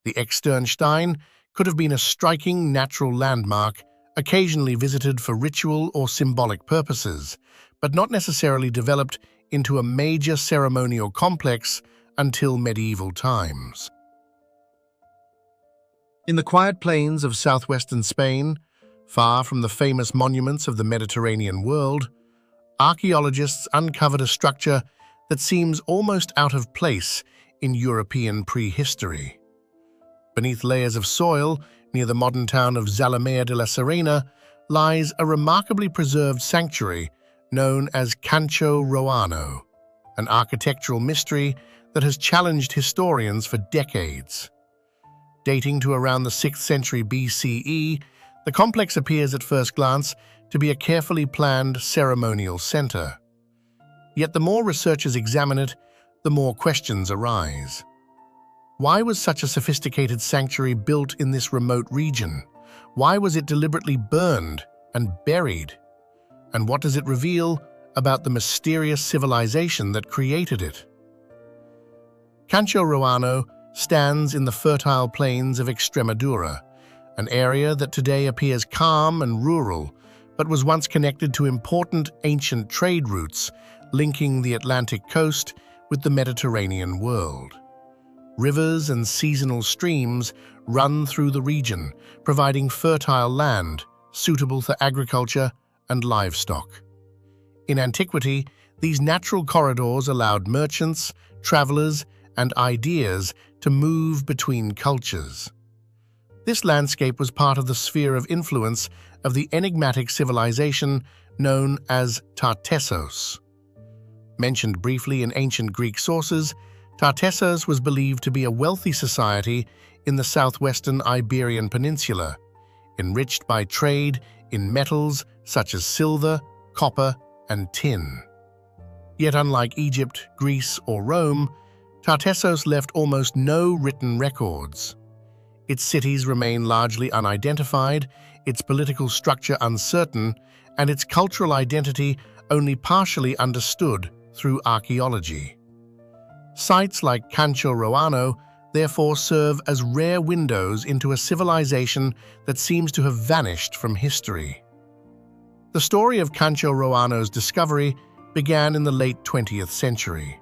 The Externsteine could have been a striking natural landmark, occasionally visited for ritual or symbolic purposes, but not necessarily developed into a major ceremonial complex until medieval times. In the quiet plains of southwestern Spain, far from the famous monuments of the Mediterranean world, archaeologists uncovered a structure that seems almost out of place in European prehistory. Beneath layers of soil, near the modern town of Zalamea de la Serena, lies a remarkably preserved sanctuary known as Cancho Roano, an architectural mystery that has challenged historians for decades. Dating to around the 6th century BCE, the complex appears at first glance to be a carefully planned ceremonial center. Yet the more researchers examine it, the more questions arise. Why was such a sophisticated sanctuary built in this remote region? Why was it deliberately burned and buried? And what does it reveal about the mysterious civilization that created it? Cancho Roano stands in the fertile plains of Extremadura, an area that today appears calm and rural, but was once connected to important ancient trade routes linking the Atlantic coast with the Mediterranean world. Rivers and seasonal streams run through the region, providing fertile land suitable for agriculture and livestock. In antiquity, these natural corridors allowed merchants, travelers, and ideas to move between cultures. This landscape was part of the sphere of influence of the enigmatic civilization known as Tartessos. Mentioned briefly in ancient Greek sources, Tartessos was believed to be a wealthy society in the southwestern Iberian Peninsula, enriched by trade in metals such as silver, copper, and tin. Yet unlike Egypt, Greece, or Rome, Tartessos left almost no written records. Its cities remain largely unidentified, its political structure uncertain, and its cultural identity only partially understood through archaeology. Sites like Cancho Roano therefore serve as rare windows into a civilization that seems to have vanished from history. The story of Cancho Roano's discovery began in the late 20th century.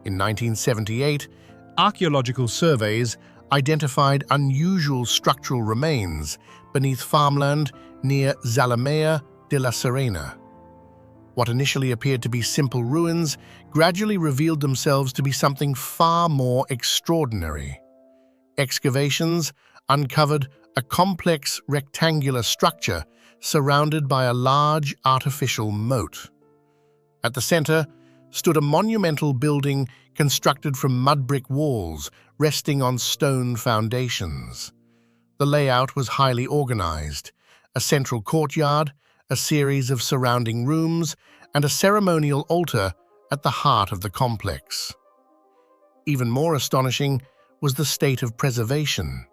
In 1978, archaeological surveys identified unusual structural remains beneath farmland near Zalamea de la Serena. What initially appeared to be simple ruins gradually revealed themselves to be something far more extraordinary. Excavations uncovered a complex rectangular structure surrounded by a large artificial moat. At the center stood a monumental building constructed from mud brick walls resting on stone foundations. The layout was highly organized: a central courtyard, a series of surrounding rooms, and a ceremonial altar at the heart of the complex. Even more astonishing was the state of preservation.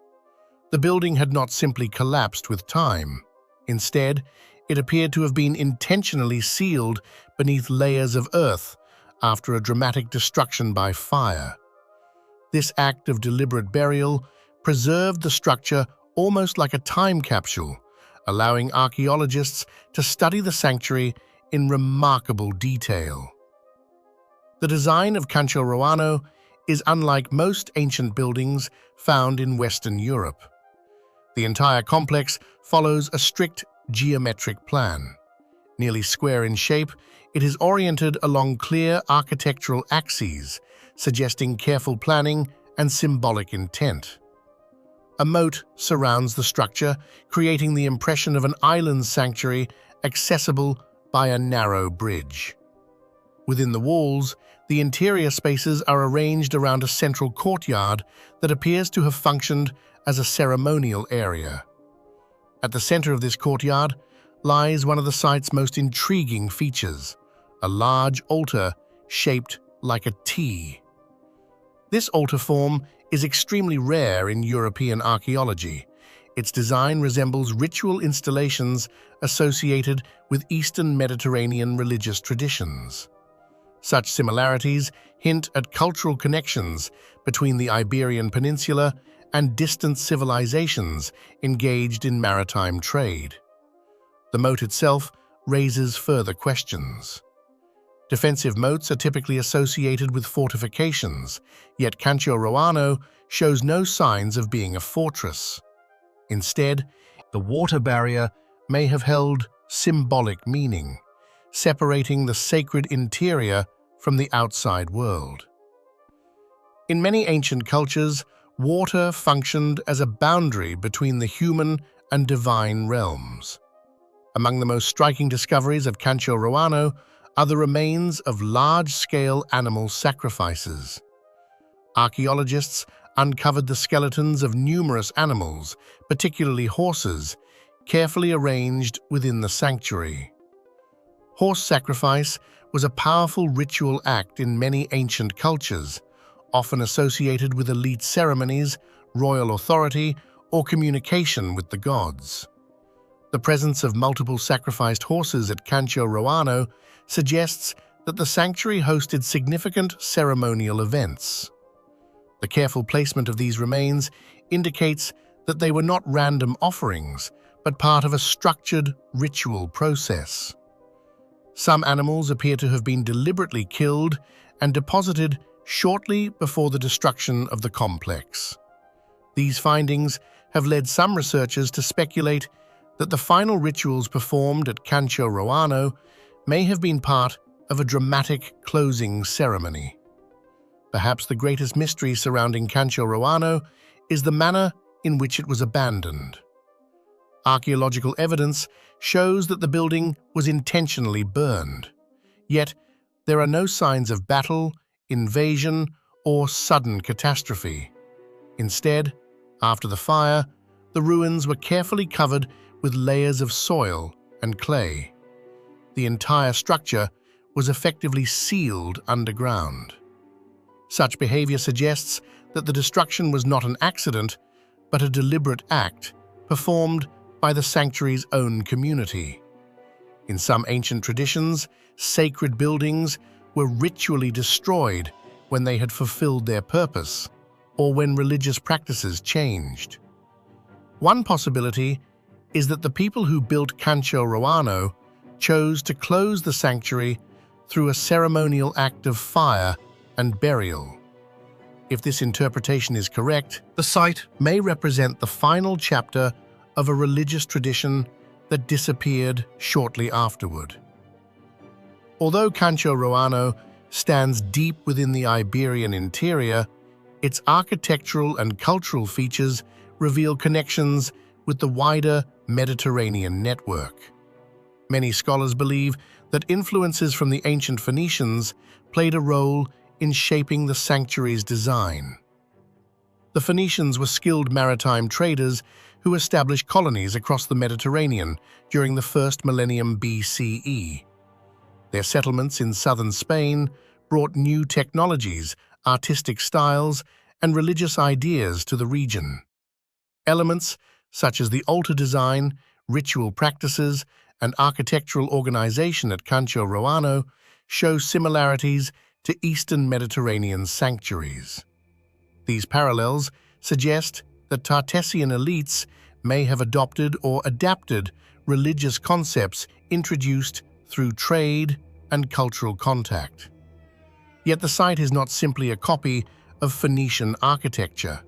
The building had not simply collapsed with time. Instead, it appeared to have been intentionally sealed beneath layers of earth after a dramatic destruction by fire. This act of deliberate burial preserved the structure almost like a time capsule, allowing archaeologists to study the sanctuary in remarkable detail. The design of Cancho Roano is unlike most ancient buildings found in Western Europe. The entire complex follows a strict geometric plan. Nearly square in shape, it is oriented along clear architectural axes, suggesting careful planning and symbolic intent. A moat surrounds the structure, creating the impression of an island sanctuary accessible by a narrow bridge. Within the walls, the interior spaces are arranged around a central courtyard that appears to have functioned as a ceremonial area. At the center of this courtyard lies one of the site's most intriguing features: a large altar shaped like a T. This altar form is extremely rare in European archaeology. Its design resembles ritual installations associated with Eastern Mediterranean religious traditions. Such similarities hint at cultural connections between the Iberian Peninsula and distant civilizations engaged in maritime trade. The moat itself raises further questions. Defensive moats are typically associated with fortifications, yet Cancho Roano shows no signs of being a fortress. Instead, the water barrier may have held symbolic meaning, separating the sacred interior from the outside world. In many ancient cultures, water functioned as a boundary between the human and divine realms. Among the most striking discoveries of Cancho Roano are the remains of large-scale animal sacrifices. Archaeologists uncovered the skeletons of numerous animals, particularly horses, carefully arranged within the sanctuary. Horse sacrifice was a powerful ritual act in many ancient cultures, often associated with elite ceremonies, royal authority, or communication with the gods. The presence of multiple sacrificed horses at Cancho Roano suggests that the sanctuary hosted significant ceremonial events. The careful placement of these remains indicates that they were not random offerings, but part of a structured ritual process. Some animals appear to have been deliberately killed and deposited shortly before the destruction of the complex. These findings have led some researchers to speculate that the final rituals performed at Cancho Roano may have been part of a dramatic closing ceremony. Perhaps the greatest mystery surrounding Cancho Roano is the manner in which it was abandoned. Archaeological evidence shows that the building was intentionally burned, yet there are no signs of battle, invasion, or sudden catastrophe. Instead, after the fire, the ruins were carefully covered with layers of soil and clay. The entire structure was effectively sealed underground. Such behavior suggests that the destruction was not an accident, but a deliberate act performed by the sanctuary's own community. In some ancient traditions, sacred buildings were ritually destroyed when they had fulfilled their purpose, or when religious practices changed. One possibility is that the people who built Cancho Roano chose to close the sanctuary through a ceremonial act of fire and burial. If this interpretation is correct, the site may represent the final chapter of a religious tradition that disappeared shortly afterward. Although Cancho Roano stands deep within the Iberian interior, its architectural and cultural features reveal connections with the wider Mediterranean network. Many scholars believe that influences from the ancient Phoenicians played a role in shaping the sanctuary's design. The Phoenicians were skilled maritime traders who established colonies across the Mediterranean during the first millennium BCE. Their settlements in southern Spain brought new technologies, artistic styles, and religious ideas to the region. Elements such as the altar design, ritual practices, and architectural organization at Cancho Roano show similarities to Eastern Mediterranean sanctuaries. These parallels suggest that Tartessian elites may have adopted or adapted religious concepts introduced through trade and cultural contact. Yet the site is not simply a copy of Phoenician architecture.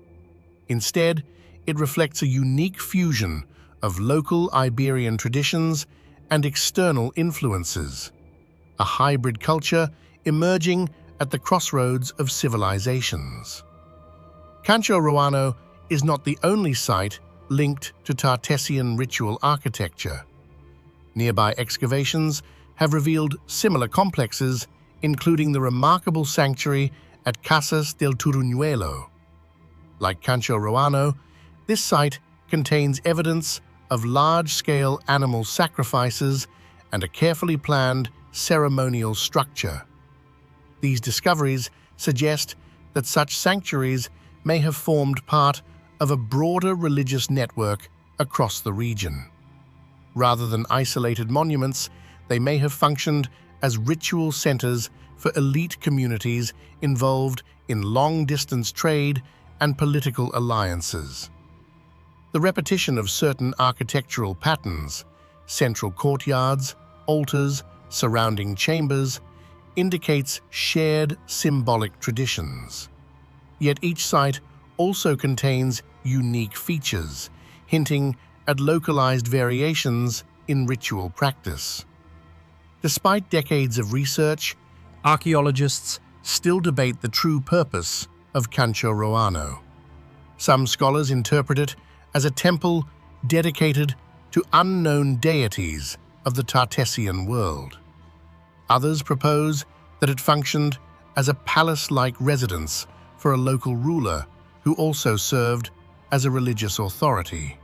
Instead, it reflects a unique fusion of local Iberian traditions and external influences, a hybrid culture emerging at the crossroads of civilizations. Cancho Roano is not the only site linked to Tartessian ritual architecture. Nearby excavations have revealed similar complexes, including the remarkable sanctuary at Casas del Turuñuelo. Like Cancho Roano, this site contains evidence of large-scale animal sacrifices and a carefully planned ceremonial structure. These discoveries suggest that such sanctuaries may have formed part of a broader religious network across the region. Rather than isolated monuments, they may have functioned as ritual centers for elite communities involved in long-distance trade and political alliances. The repetition of certain architectural patterns, central courtyards, altars, surrounding chambers, indicates shared symbolic traditions. Yet each site also contains unique features, hinting at localized variations in ritual practice. Despite decades of research, Archaeologists still debate the true purpose of Cancho Roano. Some scholars interpret it as a temple dedicated to unknown deities of the Tartessian world. Others propose that it functioned as a palace-like residence for a local ruler who also served as a religious authority.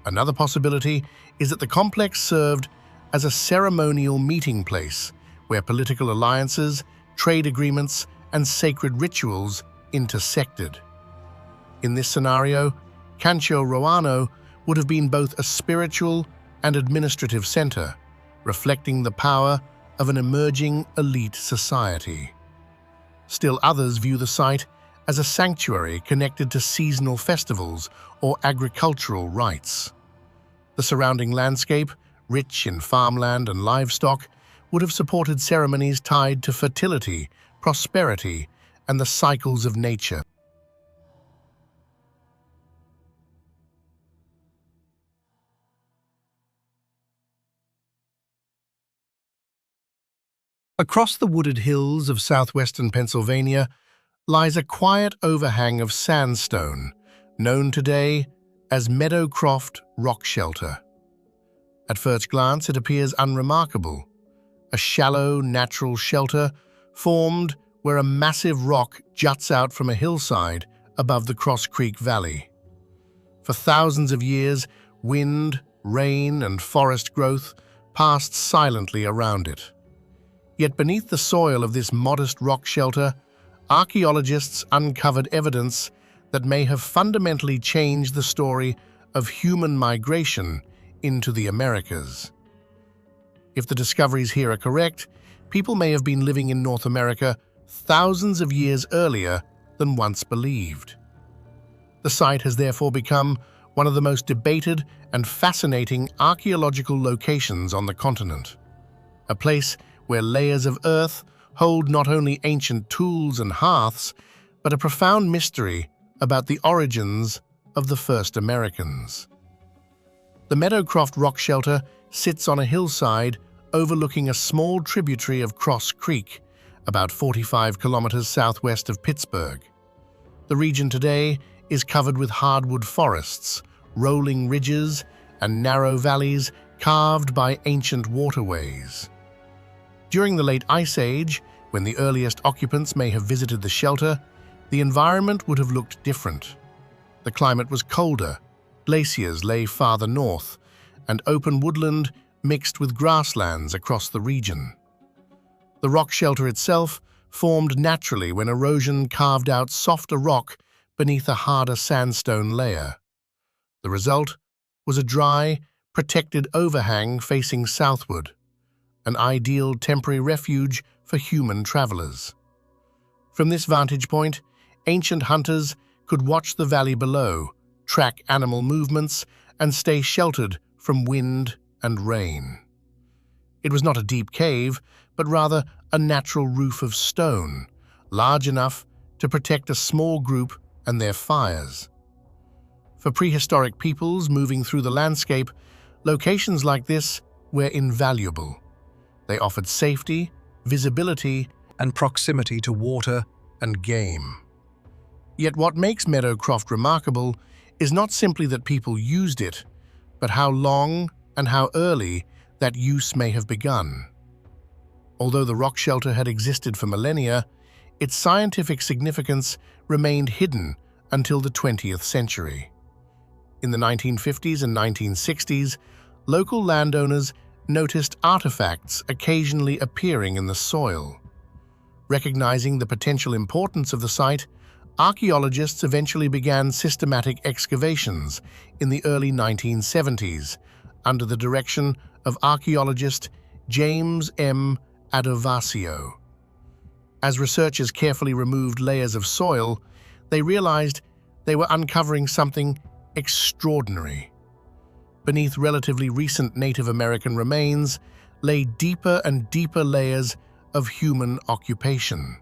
Another possibility is that the complex served as a ceremonial meeting place where political alliances, trade agreements, and sacred rituals intersected. In this scenario, Cancho Roano would have been both a spiritual and administrative center, reflecting the power of an emerging elite society. Still others view the site as a sanctuary connected to seasonal festivals or agricultural rites. The surrounding landscape, rich in farmland and livestock, would have supported ceremonies tied to fertility, prosperity, and the cycles of nature. Across the wooded hills of southwestern Pennsylvania lies a quiet overhang of sandstone, known today as Meadowcroft Rock Shelter. At first glance, it appears unremarkable, a shallow, natural shelter formed where a massive rock juts out from a hillside above the Cross Creek Valley. For thousands of years, wind, rain, and forest growth passed silently around it. Yet beneath the soil of this modest rock shelter, archaeologists uncovered evidence that may have fundamentally changed the story of human migration into the Americas. If the discoveries here are correct, people may have been living in North America thousands of years earlier than once believed. The site has therefore become one of the most debated and fascinating archaeological locations on the continent, a place where layers of earth hold not only ancient tools and hearths, but a profound mystery about the origins of the first Americans. The Meadowcroft rock shelter sits on a hillside overlooking a small tributary of Cross Creek, about 45 kilometers southwest of Pittsburgh. The region today is covered with hardwood forests, rolling ridges, and narrow valleys carved by ancient waterways. During the late Ice Age, when the earliest occupants may have visited the shelter, the environment would have looked different. The climate was colder, glaciers lay farther north, and open woodland mixed with grasslands across the region. The rock shelter itself formed naturally when erosion carved out softer rock beneath a harder sandstone layer. The result was a dry, protected overhang facing southward, an ideal temporary refuge for human travelers. From this vantage point, ancient hunters could watch the valley below, track animal movements, and stay sheltered from wind and rain. It was not a deep cave, but rather a natural roof of stone, large enough to protect a small group and their fires. For prehistoric peoples moving through the landscape, locations like this were invaluable. They offered safety, visibility, and proximity to water. and game. Yet what makes Meadowcroft remarkable is not simply that people used it, but how long and how early that use may have begun. Although the rock shelter had existed for millennia, its scientific significance remained hidden until the 20th century. In the 1950s and 1960s, local landowners noticed artifacts occasionally appearing in the soil. Recognizing the potential importance of the site, archaeologists eventually began systematic excavations in the early 1970s under the direction of archaeologist James M. Adovasio. As researchers carefully removed layers of soil, they realized they were uncovering something extraordinary. Beneath relatively recent Native American remains lay deeper and deeper layers of human occupation.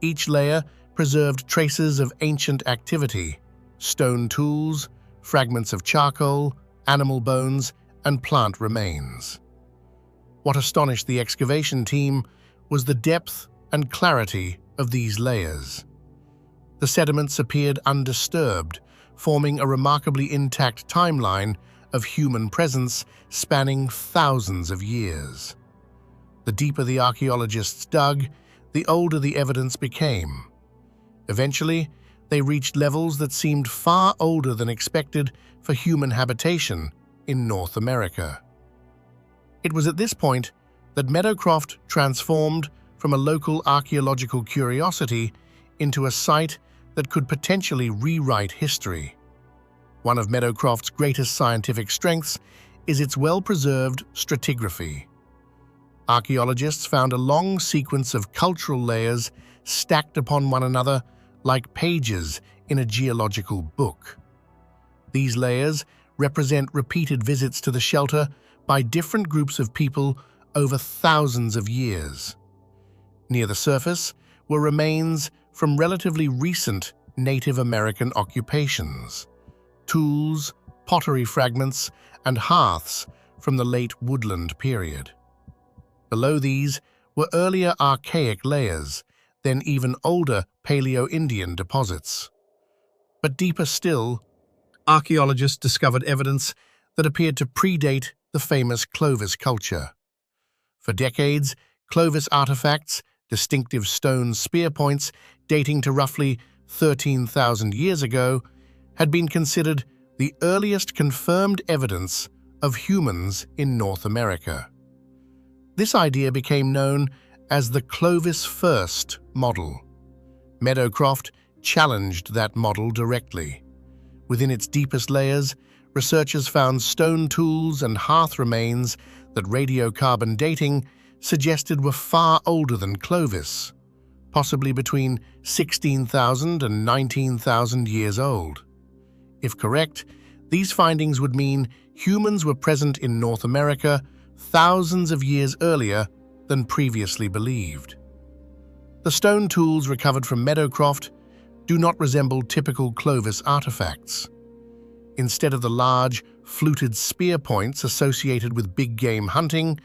Each layer preserved traces of ancient activity, stone tools, fragments of charcoal, animal bones, and plant remains. What astonished the excavation team was the depth and clarity of these layers. The sediments appeared undisturbed, forming a remarkably intact timeline of human presence spanning thousands of years. The deeper the archaeologists dug, the older the evidence became. Eventually, they reached levels that seemed far older than expected for human habitation in North America. It was at this point that Meadowcroft transformed from a local archaeological curiosity into a site that could potentially rewrite history. One of Meadowcroft's greatest scientific strengths is its well-preserved stratigraphy. Archaeologists found a long sequence of cultural layers stacked upon one another like pages in a geological book. These layers represent repeated visits to the shelter by different groups of people over thousands of years. Near the surface were remains from relatively recent Native American occupations, tools, pottery fragments, and hearths from the late woodland period. Below these were earlier archaic layers, then even older Paleo-Indian deposits. But deeper still, archaeologists discovered evidence that appeared to predate the famous Clovis culture. For decades, Clovis artifacts, distinctive stone spear points dating to roughly 13,000 years ago, had been considered the earliest confirmed evidence of humans in North America. This idea became known as the Clovis First model. Meadowcroft challenged that model directly. Within its deepest layers, researchers found stone tools and hearth remains that radiocarbon dating suggested were far older than Clovis, possibly between 16,000 and 19,000 years old. If correct, these findings would mean humans were present in North America thousands of years earlier than previously believed. The stone tools recovered from Meadowcroft do not resemble typical Clovis artifacts. Instead of the large, fluted spear points associated with big game hunting,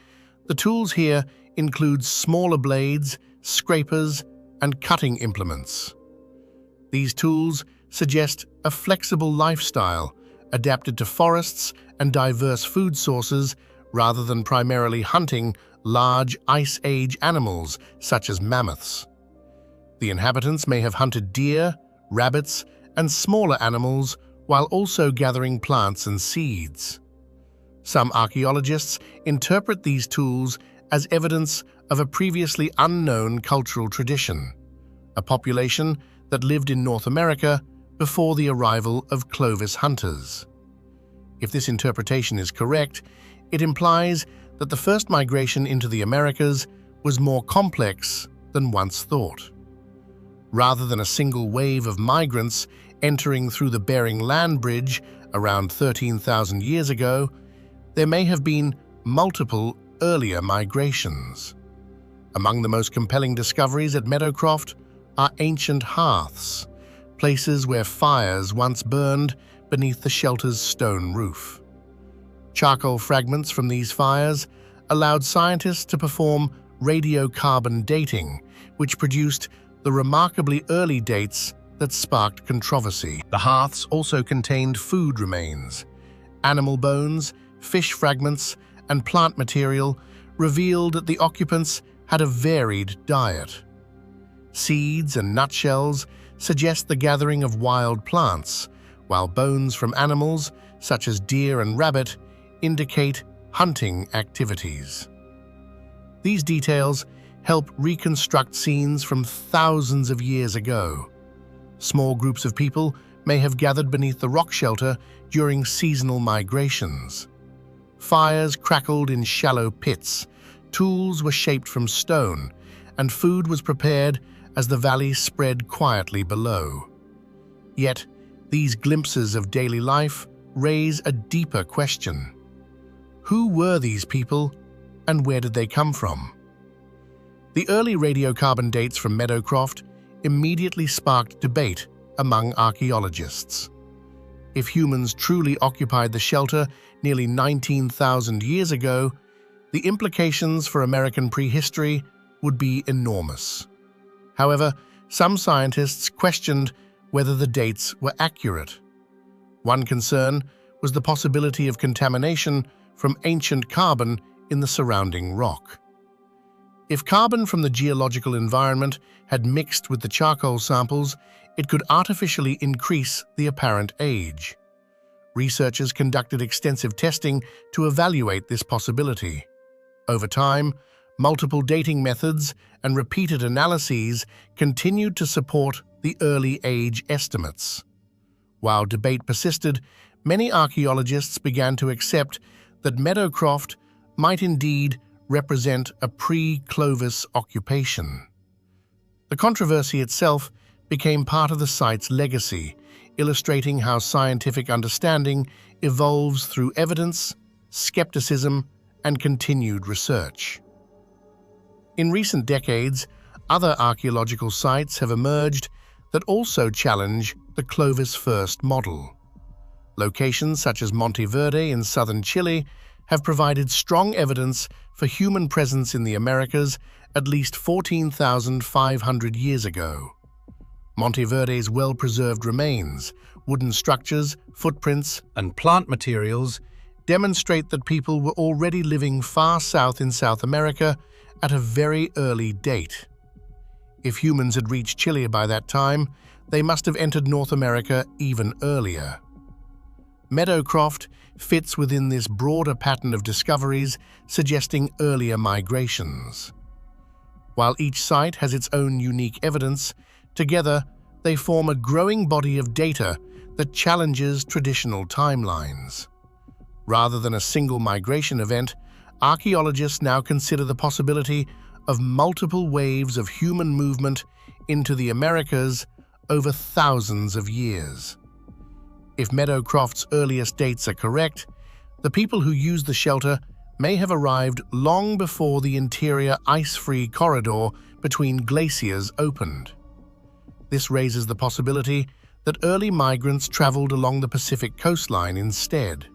the tools here include smaller blades, scrapers, and cutting implements. These tools suggest a flexible lifestyle adapted to forests and diverse food sources rather than primarily hunting large Ice Age animals such as mammoths. The inhabitants may have hunted deer, rabbits, and smaller animals while also gathering plants and seeds. Some archaeologists interpret these tools as evidence of a previously unknown cultural tradition, a population that lived in North America before the arrival of Clovis hunters. If this interpretation is correct, it implies that the first migration into the Americas was more complex than once thought. Rather than a single wave of migrants entering through the Bering Land Bridge around 13,000 years ago, there may have been multiple earlier migrations. Among the most compelling discoveries at Meadowcroft are ancient hearths, places where fires once burned beneath the shelter's stone roof. Charcoal fragments from these fires allowed scientists to perform radiocarbon dating, which produced the remarkably early dates that sparked controversy. The hearths also contained food remains. Animal bones, fish fragments, and plant material revealed that the occupants had a varied diet. Seeds and nutshells suggest the gathering of wild plants, while bones from animals, such as deer and rabbit, indicate hunting activities. These details help reconstruct scenes from thousands of years ago. Small groups of people may have gathered beneath the rock shelter during seasonal migrations. Fires crackled in shallow pits, tools were shaped from stone, and food was prepared as the valley spread quietly below. Yet, these glimpses of daily life raise a deeper question. Who were these people, and where did they come from? The early radiocarbon dates from Meadowcroft immediately sparked debate among archaeologists. If humans truly occupied the shelter nearly 19,000 years ago, the implications for American prehistory would be enormous. However, some scientists questioned whether the dates were accurate. One concern was the possibility of contamination from ancient carbon in the surrounding rock. If carbon from the geological environment had mixed with the charcoal samples, it could artificially increase the apparent age. Researchers conducted extensive testing to evaluate this possibility. Over time, multiple dating methods and repeated analyses continued to support the early age estimates. While debate persisted, many archaeologists began to accept that Meadowcroft might indeed represent a pre-Clovis occupation. The controversy itself became part of the site's legacy, illustrating how scientific understanding evolves through evidence, skepticism, and continued research. In recent decades, other archaeological sites have emerged that also challenge the Clovis first model. Locations such as Monte Verde in southern Chile have provided strong evidence for human presence in the Americas at least 14,500 years ago. Monte Verde's well-preserved remains, wooden structures, footprints, and plant materials demonstrate that people were already living far south in South America at a very early date. If humans had reached Chile by that time, they must have entered North America even earlier. Meadowcroft fits within this broader pattern of discoveries suggesting earlier migrations. While each site has its own unique evidence, Together, they form a growing body of data that challenges traditional timelines. Rather than a single migration event, archaeologists now consider the possibility of multiple waves of human movement into the Americas over thousands of years. If Meadowcroft's earliest dates are correct, the people who used the shelter may have arrived long before the interior ice-free corridor between glaciers opened. This raises the possibility that early migrants traveled along the Pacific coastline instead.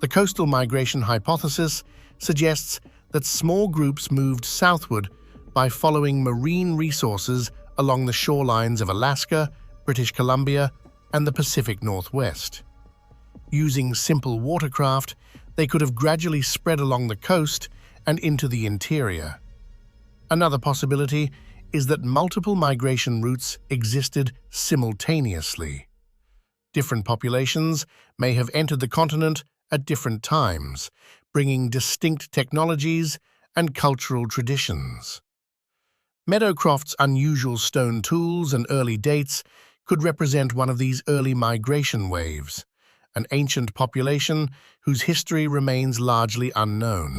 The coastal migration hypothesis suggests that small groups moved southward by following marine resources along the shorelines of Alaska, British Columbia, and the Pacific Northwest. Using simple watercraft, they could have gradually spread along the coast and into the interior. Another possibility is that multiple migration routes existed simultaneously. Different populations may have entered the continent at different times, bringing distinct technologies and cultural traditions. Meadowcroft's unusual stone tools and early dates could represent one of these early migration waves, an ancient population whose history remains largely unknown.